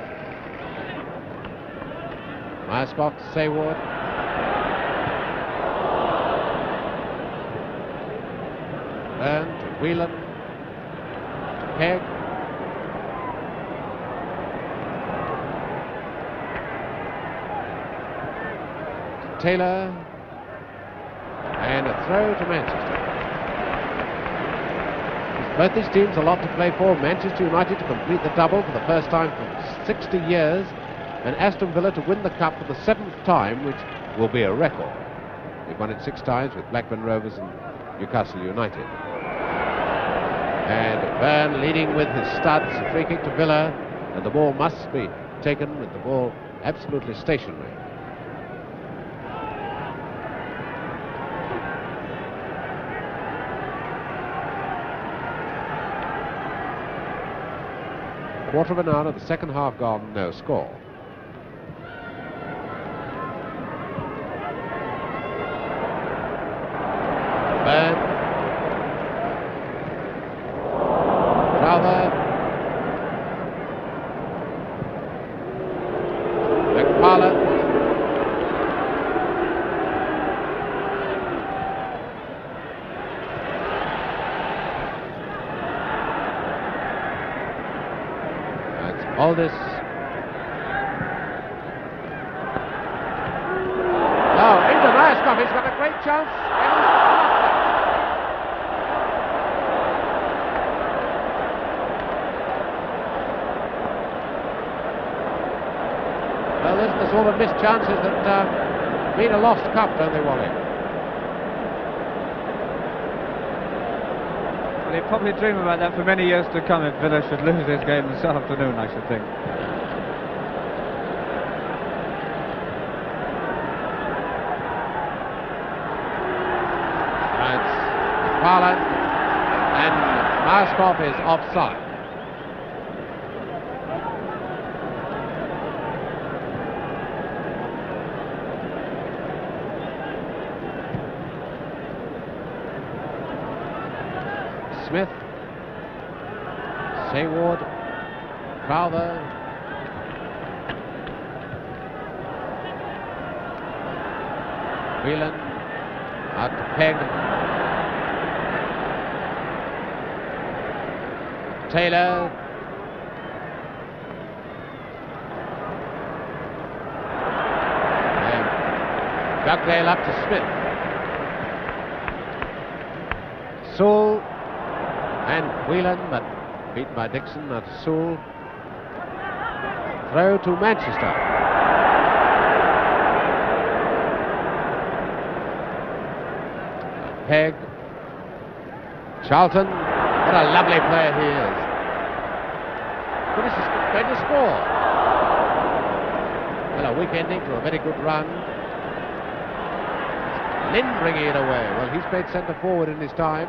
Myerscough to Saward. Byrne to Whelan. To Pegg. To Taylor. And a throw to Manchester. Both these teams a lot to play for. Manchester United to complete the double for the first time for 60 years, and Aston Villa to win the cup for the 7th time, which will be a record. They've won it 6 times with Blackburn Rovers and Newcastle United. And Byrne leading with his studs, a free kick to Villa, and the ball must be taken with the ball absolutely stationary. Quarter of an hour of the second half gone, no score. Byrne. Crowther. McParland. Aldis. Now into Myerscough, he's got a great chance. Well, this is the sort of missed chances that mean a lost cup, don't they, Wally? Well, he'll probably dream about that for many years to come if Villa should lose this game this afternoon, I should think. That's McParland, and Myerscough is offside. Smith, Saward, Crowther, Whelan, out to Pegg, Taylor, and Dugdale up to Smith. Sewell and Whelan, but beaten by Dixon. Now to Sewell. Throw to Manchester. Pegg. Charlton. What a lovely player he is. But this is going to score. Well, a weak ending to a very good run. Lynn bringing it away. Well, he's played centre forward in his time.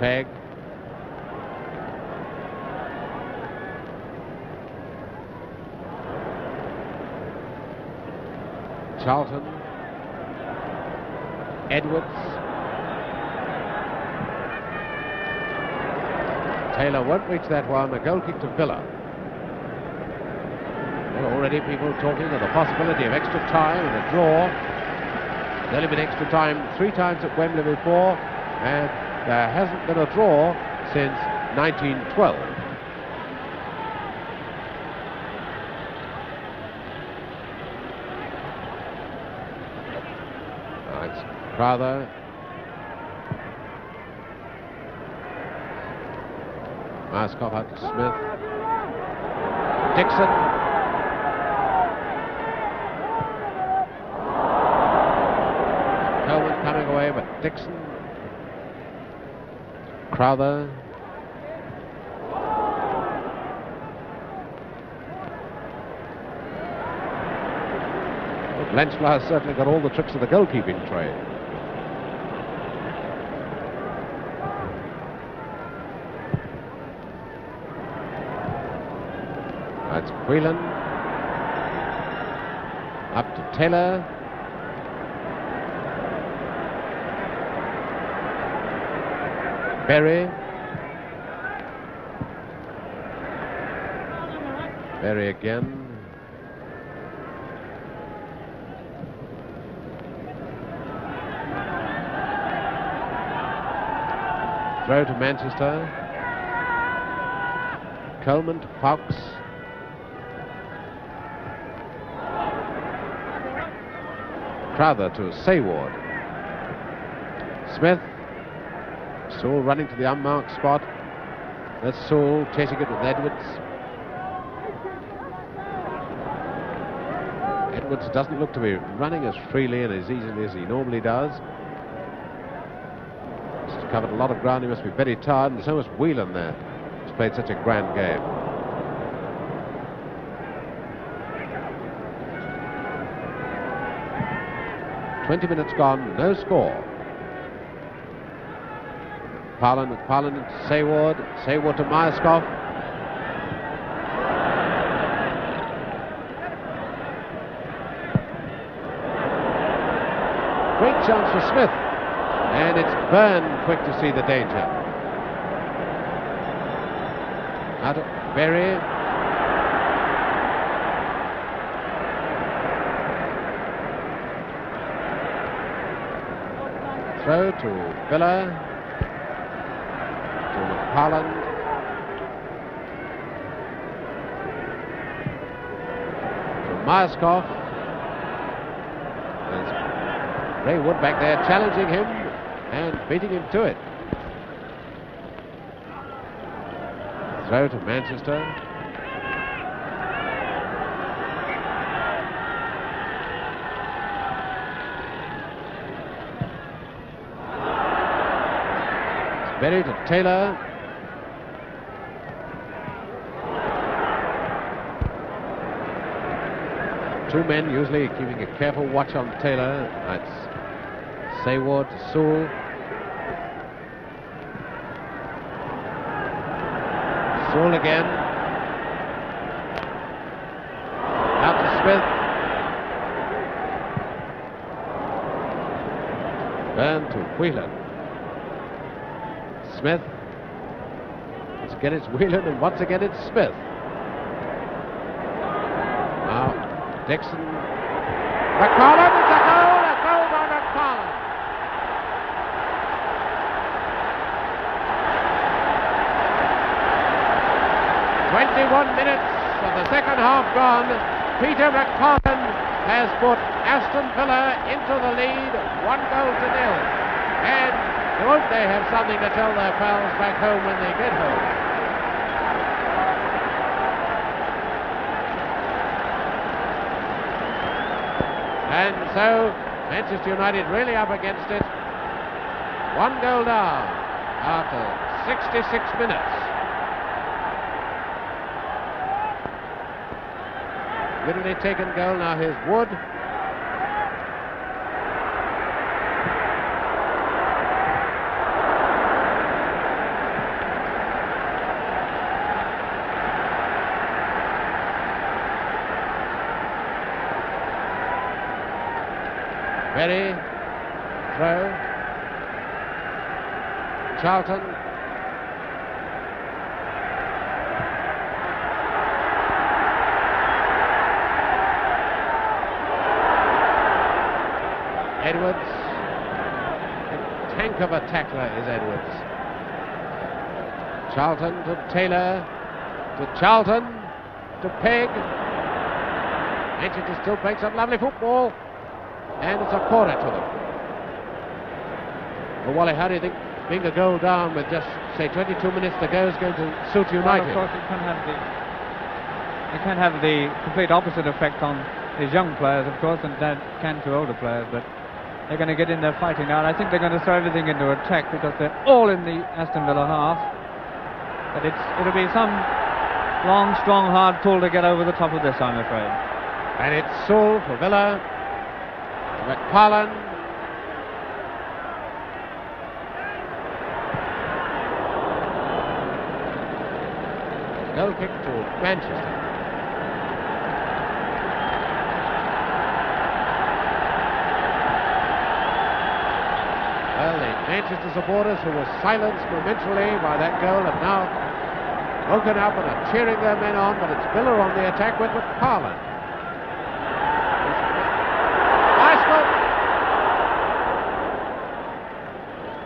Pegg. Charlton. Edwards. Taylor won't reach that one. A goal kick to Villa. Well, already people talking of the possibility of extra time and a draw. There's only been extra time 3 times at Wembley before, and there hasn't been a draw since 1912. It's Crowther. Myerscough out to Smith. Dixon. Colman coming away, but Dixon. Crowther. Well, Blanchflower certainly got all the tricks of the goalkeeping trade. That's Whelan. Up to Taylor. Berry again. Throw to Manchester. Colman to Foulkes. Crowther to Saward. Smith. Sewell running to the unmarked spot. That's Sewell chasing it with Edwards. Edwards doesn't look to be running as freely and as easily as he normally does. He's covered a lot of ground. He must be very tired, and so must Whelan there. He's played such a grand game. "20 minutes gone, no score." McParland to Saward. Saward to Myerscough. Great chance for Smith. And it's Byrne quick to see the danger. Out of Berry. Throw to Villa. McParland. To Myerscough. There's Ray Wood back there challenging him and beating him to it. Throw to Manchester. Berry to Taylor. Two men usually keeping a careful watch on Taylor. That's Saward to Sewell. Sewell again. Out to Smith. Byrne to Whelan. Smith. Once again it's Whelan, and once again it's Smith. Now Dixon. McParland, it's a goal by McParland. 21 minutes of the second half gone. Peter McParland has put Aston Villa into the lead, 1-0. And won't they have something to tell their pals back home when they get home? And so Manchester United really up against it. 1-0 down after 66 minutes. Literally taken goal. Now here's Wood. Berry, throw. Charlton. Edwards. A tank of a tackler is Edwards. Charlton to Taylor. To Charlton. To Pegg. Manchester still playing some lovely football. And it's a corner to them. Well, Wally, how do you think being a goal down with just, say, 22 minutes to go is going to suit United? Well, of course, it can have the complete opposite effect on his young players, of course, and that can to older players, but they're going to get in there fighting now, and I think they're going to throw everything into attack because they're all in the Aston Villa half. But it'll be some long, strong, hard pull to get over the top of this, I'm afraid. And it's Sewell for Villa. McParland. Goal kick to Manchester. Well, the Manchester supporters who were silenced momentarily by that goal have now woken up and are cheering their men on, but it's Villa on the attack with McParland.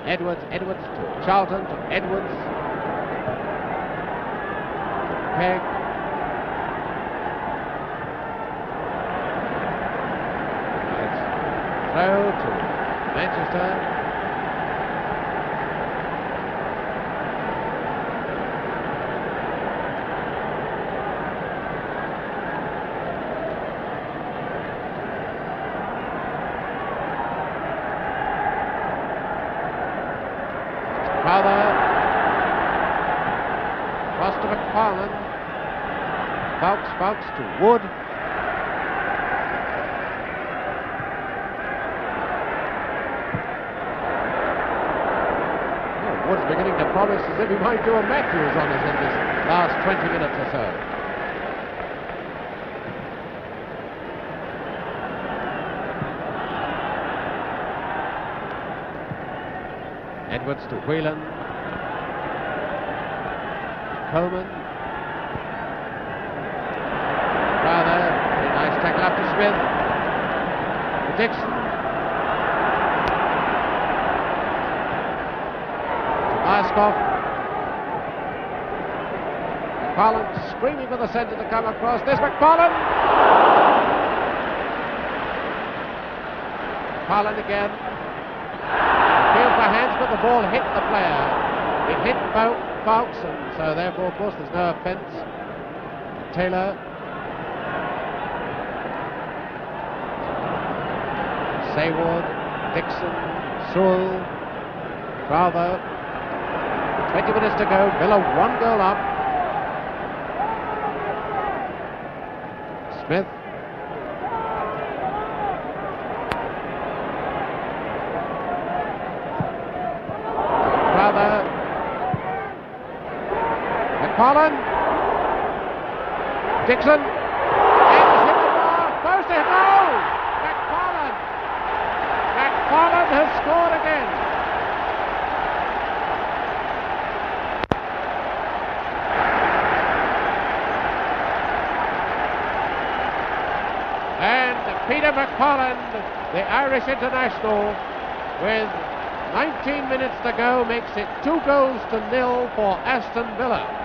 Edwards to Charlton, to Edwards. Pegg. Throw to Manchester. Crowther. Cross to McParland. Foulkes to Wood. Oh, Wood's beginning to promise as if he might do a Matthews on us in this last 20 minutes or so. Edwards to Whelan. Colman. Crowther. Very nice tackle up to Smith. To Dixon. To Myerscough. McParland screaming for the centre to come across. There's McParland. McParland again. Field for hands, but the ball hit the player. It hit Foulkes, and so therefore, of course, there's no offence. Taylor. Saward, Dixon, Sewell, Crowther. 20 minutes to go. Villa 1-0 up. Smith. McParland. Dixon. And he's hit the bar. Close to goal. McParland. McParland has scored again. And Peter McParland, the Irish international, with 19 minutes to go, makes it 2-0 for Aston Villa.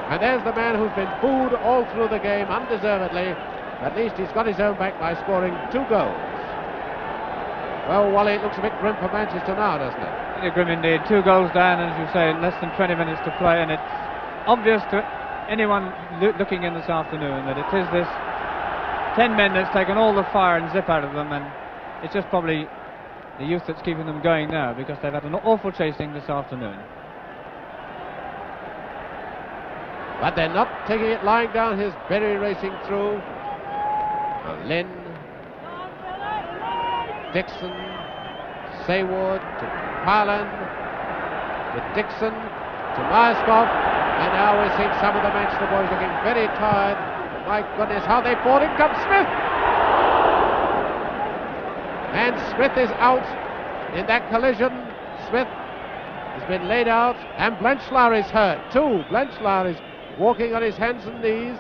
And there's the man who's been booed all through the game, undeservedly. At least he's got his own back by scoring 2 goals. Well, Wally, it looks a bit grim for Manchester now, doesn't it? Very grim indeed. 2 goals down, as you say, in less than 20 minutes to play, and it's obvious to anyone looking in this afternoon that it is this 10 men that's taken all the fire and zip out of them, and it's just probably the youth that's keeping them going now, because they've had an awful chasing this afternoon. But they're not taking it lying down. Here's Byrne racing through. Lynn, Dixon, Saward to McParland, to Dixon, to Myerscough, and now we're seeing some of the Manchester boys looking very tired. My goodness, how they fought! In comes Smith! And Smith is out in that collision. Smith has been laid out, and Blanchflower is hurt too. Blanchflower is walking on his hands and knees,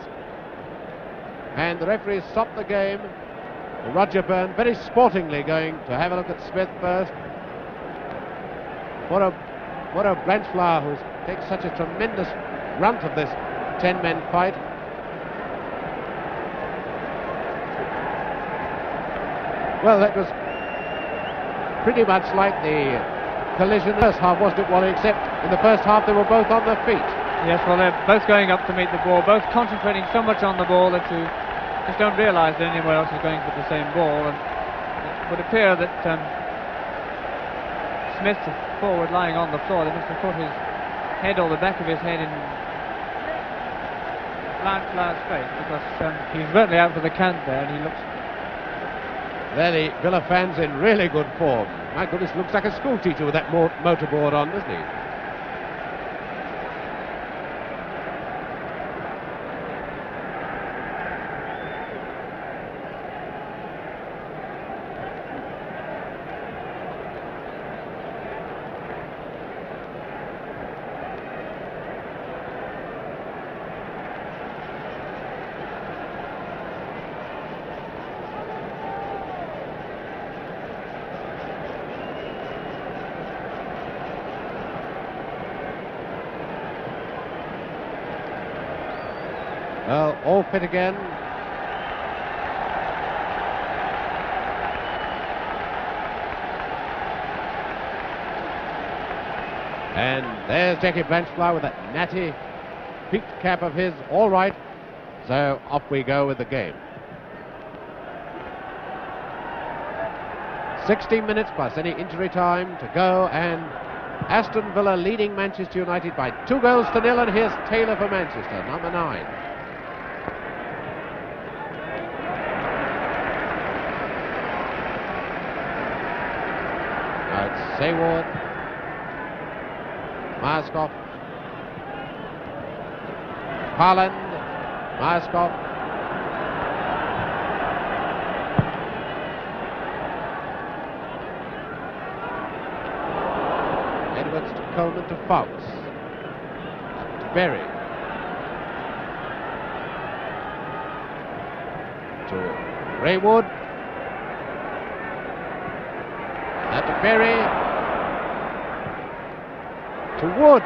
and the referee stopped the game. Roger Byrne very sportingly going to have a look at Smith first. What a Blanchflower who's taken such a tremendous brunt of this 10-men fight. Well, that was pretty much like the collision in the first half, wasn't it, Wally? Except in the first half they were both on their feet. Yes, well, they're both going up to meet the ball, both concentrating so much on the ball that you just don't realise that anyone else is going for the same ball. And it would appear that Smith, forward, lying on the floor, they must have put his head or the back of his head in Blanchflower's face, because he's certainly out for the count there, and he looks... There the Villa fans in really good form. My goodness, looks like a school teacher with that motorboard on, doesn't he? Well, all fit again. And there's Jackie Blanchflower with that natty peaked cap of his. All right. So off we go with the game. 16 minutes plus any injury time to go, and Aston Villa leading Manchester United by 2 goals to 0. And here's Taylor for Manchester, number 9. Saward, Myerscough, McParland, Myerscough, Edwards to Colman to Foulkes, to Berry, to Raywood, and to Berry, to Wood,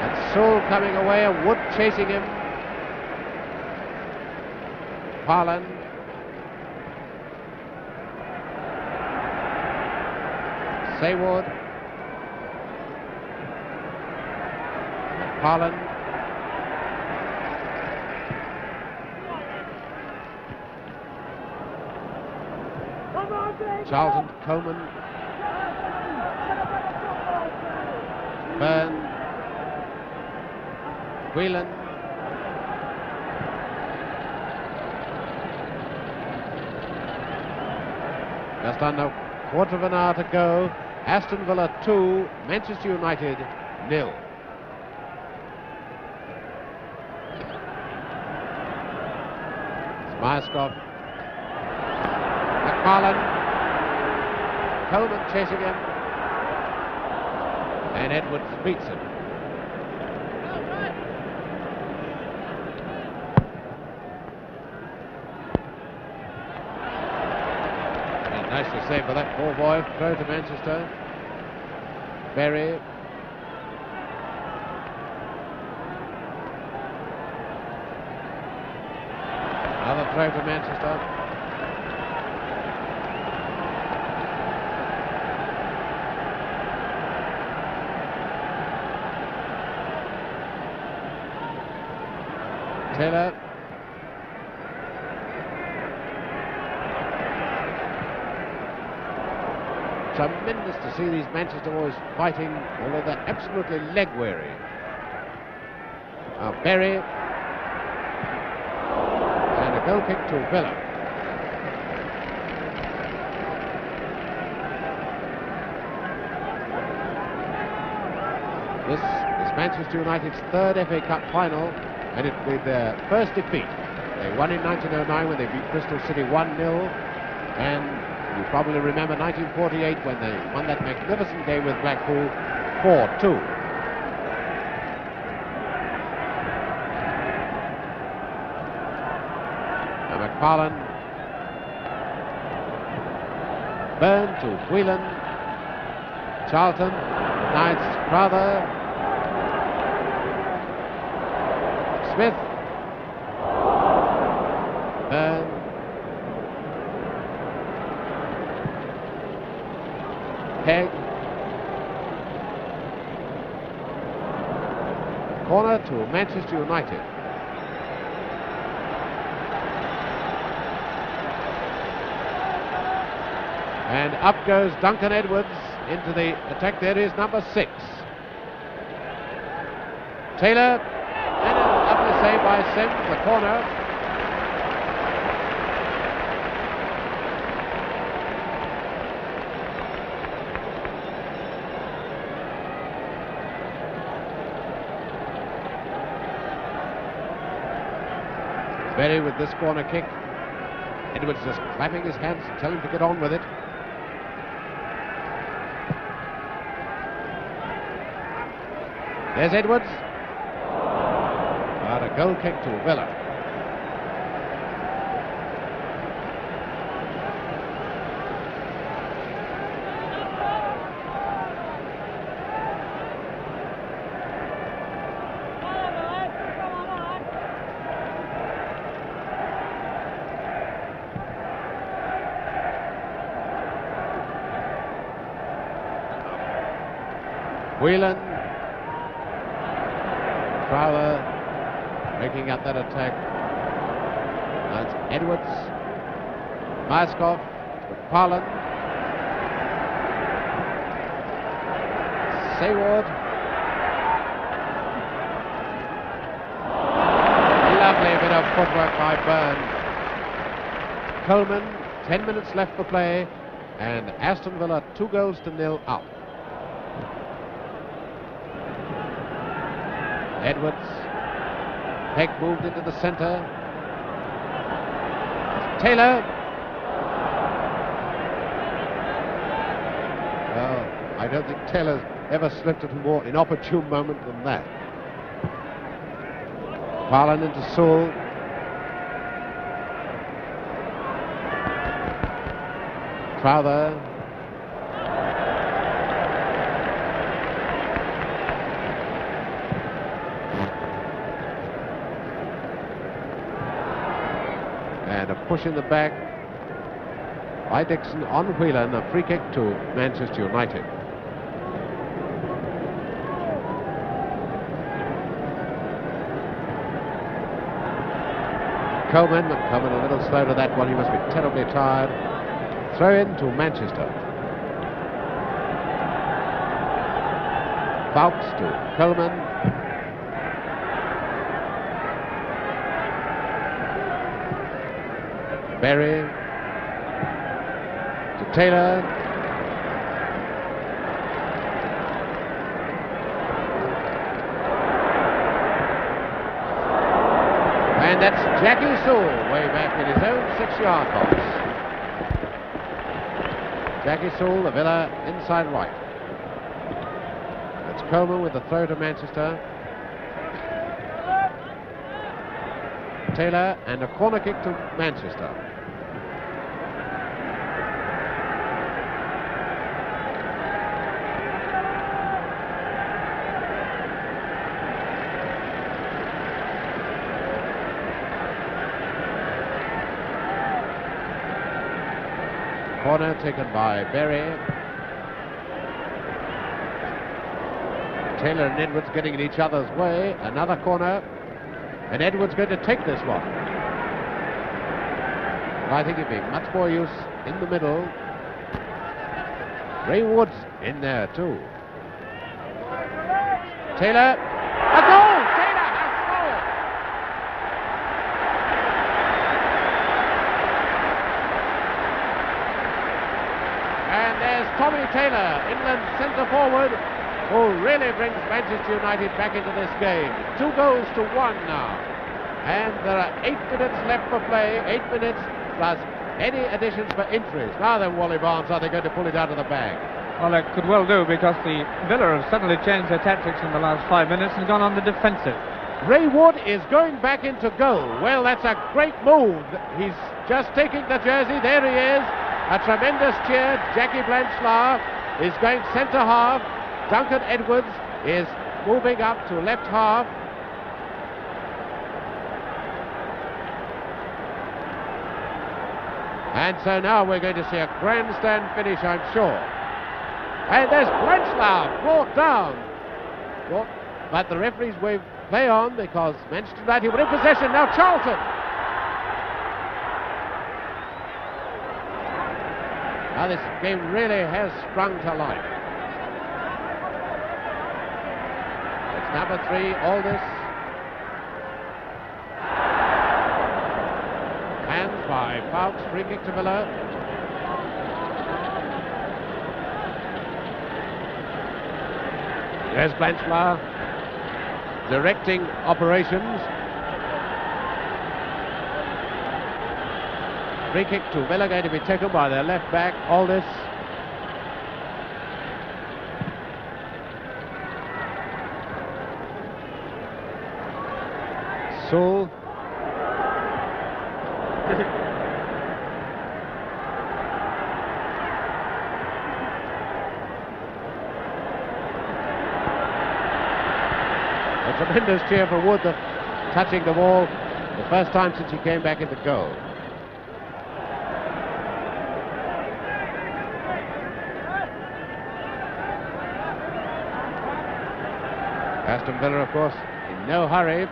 and Sewell coming away, and Wood chasing him. Parland, Saward, Parland, Charlton, Colman, Byrne, Whelan, just under a quarter of an hour to go. Aston Villa 2, Manchester United 0. It's Myerscough, McParland, Colman chasing him, and Edwards beats him. And nice to save for that poor boy. Throw to Manchester. Berry. Another throw to Manchester. Taylor. Tremendous to see these Manchester boys fighting, although they're absolutely leg weary. Now Berry. And a goal kick to Villa. This is Manchester United's third FA Cup final, and it will be their first defeat. They won in 1909 when they beat Bristol City 1-0, and you probably remember 1948 when they won that magnificent game with Blackpool 4-2. Now McParland. Byrne to Whelan. Charlton. Nigel Crowther. Smith. Byrne. Pegg. Corner to Manchester United. And up goes Duncan Edwards into the attack. There is number 6. Taylor. And a lovely save by Sims, the corner. Berry with this corner kick. Edwards just clapping his hands and telling him to get on with it. There's Edwards. But a goal kick to Villa. Whelan. Crowther breaking up that attack. That's Edwards. Myerscough. McParland. Saward. Lovely bit of footwork by Byrne. Colman. 10 minutes left for play, and Aston Villa 2-0 up. Edwards. Pegg moved into the centre. Taylor. Well, I don't think Taylor's ever slipped at a more inopportune moment than that. Whelan into Sewell. Crowther. And a push in the back by Dixon on Whelan, a free kick to Manchester United. Colman a little slow to that one, he must be terribly tired. Throw in to Manchester. Foulkes to Colman. Berry to Taylor. And that's Jackie Sewell way back in his own 6-yard box. Jackie Sewell, the Villa inside right. That's Colman with the throw to Manchester. Taylor, and a corner kick to Manchester. Corner taken by Berry. Taylor and Edwards getting in each other's way. Another corner. And Edwards going to take this one. But I think it'd be much more use in the middle. Ray Wood's in there too. Taylor. A goal! Taylor has scored! And there's Tommy Taylor, England's centre forward, who really brings Manchester United back into this game. 2 goals to 1 now. And there are 8 minutes left for play, 8 minutes plus any additions for injuries. Now then, Wally Barnes, are they going to pull it out of the bag? Well, it could well do, because the Villa have suddenly changed their tactics in the last 5 minutes and gone on the defensive. Ray Wood is going back into goal. Well, that's a great move. He's just taking the jersey. There he is. A tremendous cheer. Jackie Blanchflower is going centre half. Duncan Edwards is moving up to left half. And so now we're going to see a grandstand finish, I'm sure. And there's Blanchflower brought down. But the referees wave play on because Manchester United were in possession. Now Charlton. Now this game really has sprung to life. It's number 3, Aldis. Hands by Foulkes, free kick to Villa. There's Blanchflower directing operations. Free kick to Villa, going to be taken by their left back, Aldis. Sewell. A tremendous cheer for Wood, touching the ball the first time since he came back into goal. Aston Villa, of course, in no hurry.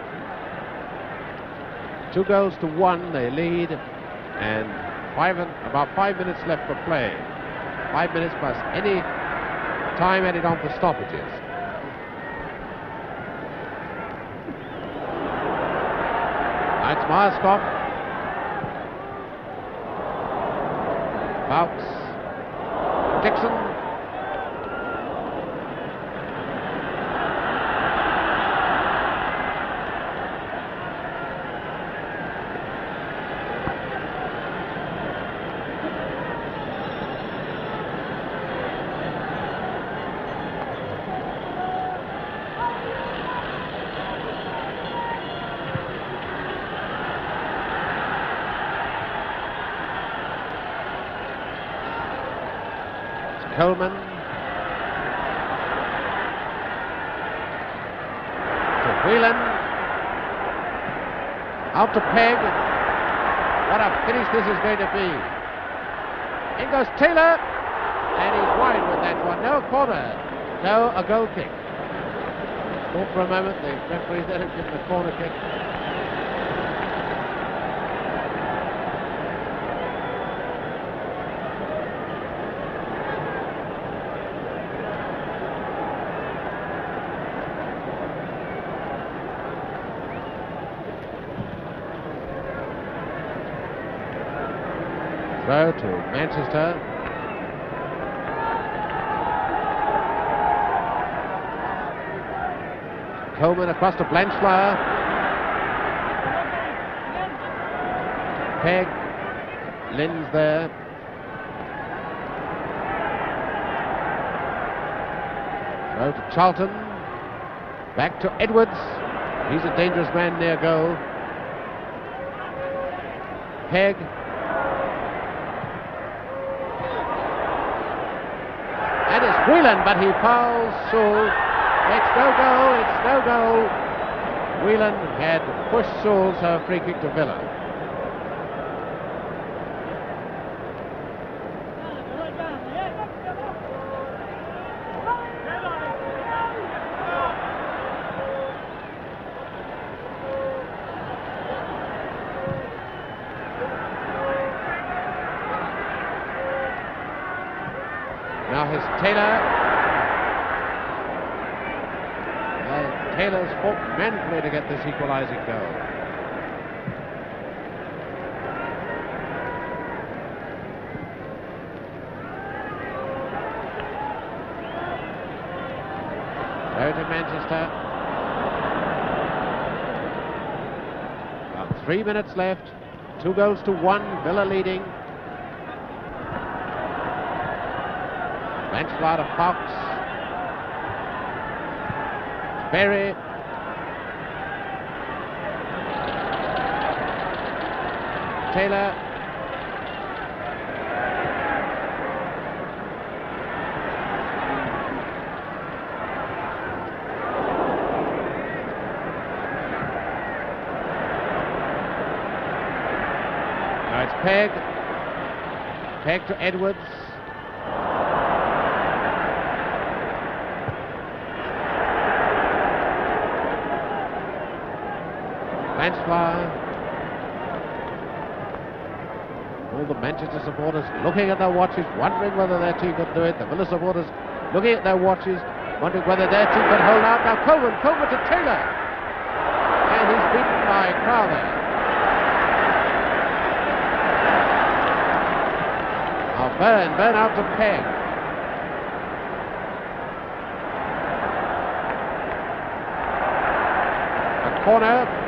2 goals to 1, they lead, and about 5 minutes left for play. 5 minutes plus any time added on for stoppages. That's Myerscough. Foulkes. Dixon. Colman to Whelan, out to Pegg. What a finish this is going to be. In goes Taylor, and he's wide with that one. No corner, no, a goal kick. Thought for a moment the referee then had given a corner kick. Throw to Manchester. Colman across to Blanchflower. Pegg. Lynn's there. Throw to Charlton. Back to Edwards. He's a dangerous man near goal. Pegg. And it's Whelan, but he fouls Sewell. It's no goal, it's no goal. Whelan had pushed Sewell, so a free kick to Villa. Here's Taylor. Taylor's fought manfully to get this equalising goal. Go to Manchester. About 3 minutes left. 2-1, Villa leading. Blanchflower to Foulkes. Berry. Taylor. Now it's Pegg. Pegg to Edwards. Blanchflower. All the Manchester supporters looking at their watches, wondering whether their team could do it. The Villa supporters looking at their watches, wondering whether their team could hold out. Now Colman to Taylor. And he's beaten by Crowther. Now Byrne out to Pegg. A corner.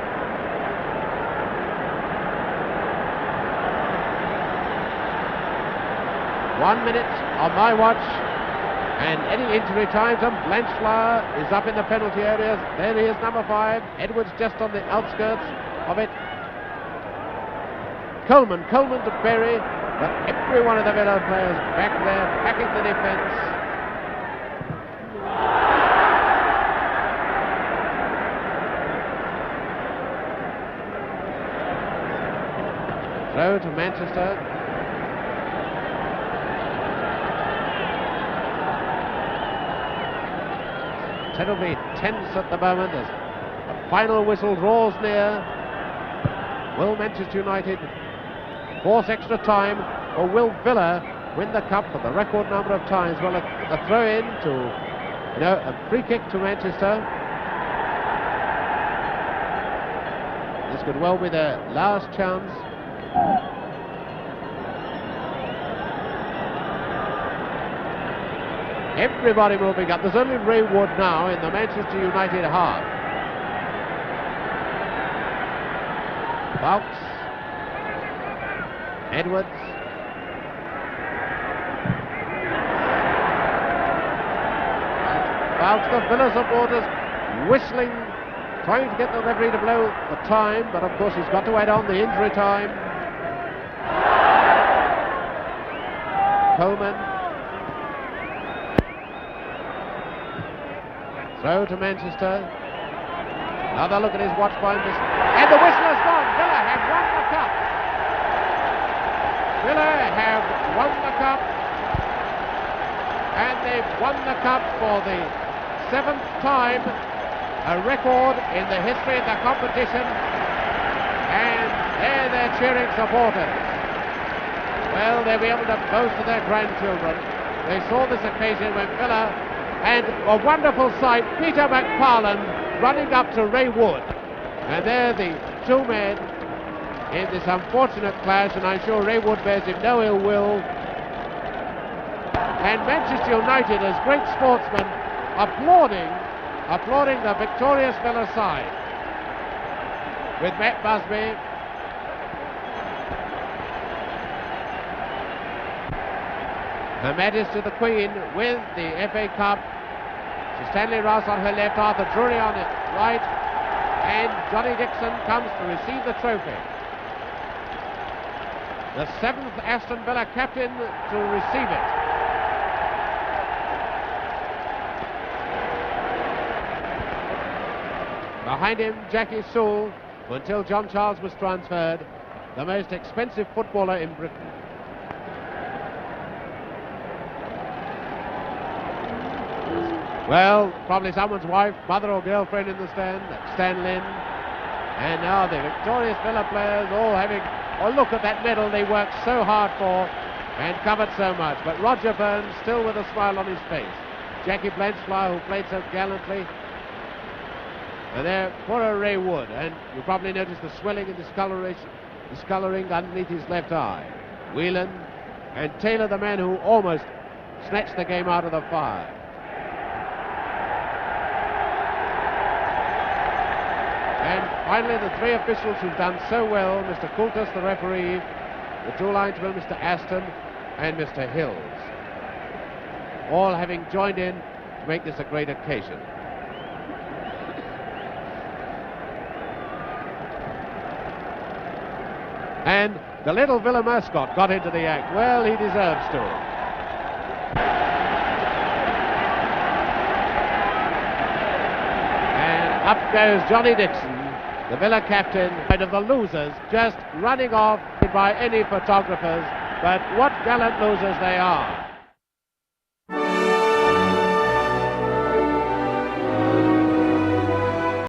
1 minute on my watch, and any injury times, and Blanchflower is up in the penalty areas. There he is, number 5. Edwards just on the outskirts of it. Colman to Berry, but every one of the Villa players back there, backing the defence. Throw to Manchester. Terribly tense at the moment as the final whistle draws near. Will Manchester United force extra time, or will Villa win the cup for the record number of times? Well, a throw-in to, a free kick to Manchester. This could well be their last chance. Everybody moving up. There's only Ray Wood now in the Manchester United half. Foulkes. Edwards. Foulkes, the Villa supporters whistling, trying to get the referee to blow the time, but of course he's got to wait on the injury time. Colman. Throw to Manchester. Another look at his watch behind this. And the whistle has gone. Villa have won the cup. Villa have won the cup. And they've won the cup for the 7th time. A record in the history of the competition. And there they're cheering supporters. Well, they'll be able to boast to their grandchildren. They saw this occasion when Villa, and a wonderful sight, Peter McParland running up to Ray Wood. And there the two men in this unfortunate clash, and I'm sure Ray Wood bears him no ill will. And Manchester United, as great sportsmen, applauding the victorious Villa side. With Matt Busby. Her Majesty the Queen with the FA Cup. Sir Stanley Rouse on her left, Arthur Drury on it right, and Johnny Dixon comes to receive the trophy. The 7th Aston Villa captain to receive it. Behind him, Jackie Sewell, who until John Charles was transferred, the most expensive footballer in Britain. Well, probably someone's wife, mother or girlfriend in the stand, that's Stan Lynn. And now the victorious Villa players all having a look at that medal they worked so hard for. and covered so much. But Roger Byrne still with a smile on his face. Jackie Blanchflower, who played so gallantly. And there, poor Ray Wood, and you probably noticed the swelling and discoloring underneath his left eye. Whelan and Taylor, the man who almost snatched the game out of the fire. And finally, the three officials who've done so well, Mr. Coultas, the referee, the two linesmen, Mr. Aston and Mr. Hills, all having joined in to make this a great occasion. And the little Billy Myerscough got into the act. Well, he deserves to. And up goes Johnny Dixon, the Villa captain, one of the losers, just running off by any photographers. But what gallant losers they are.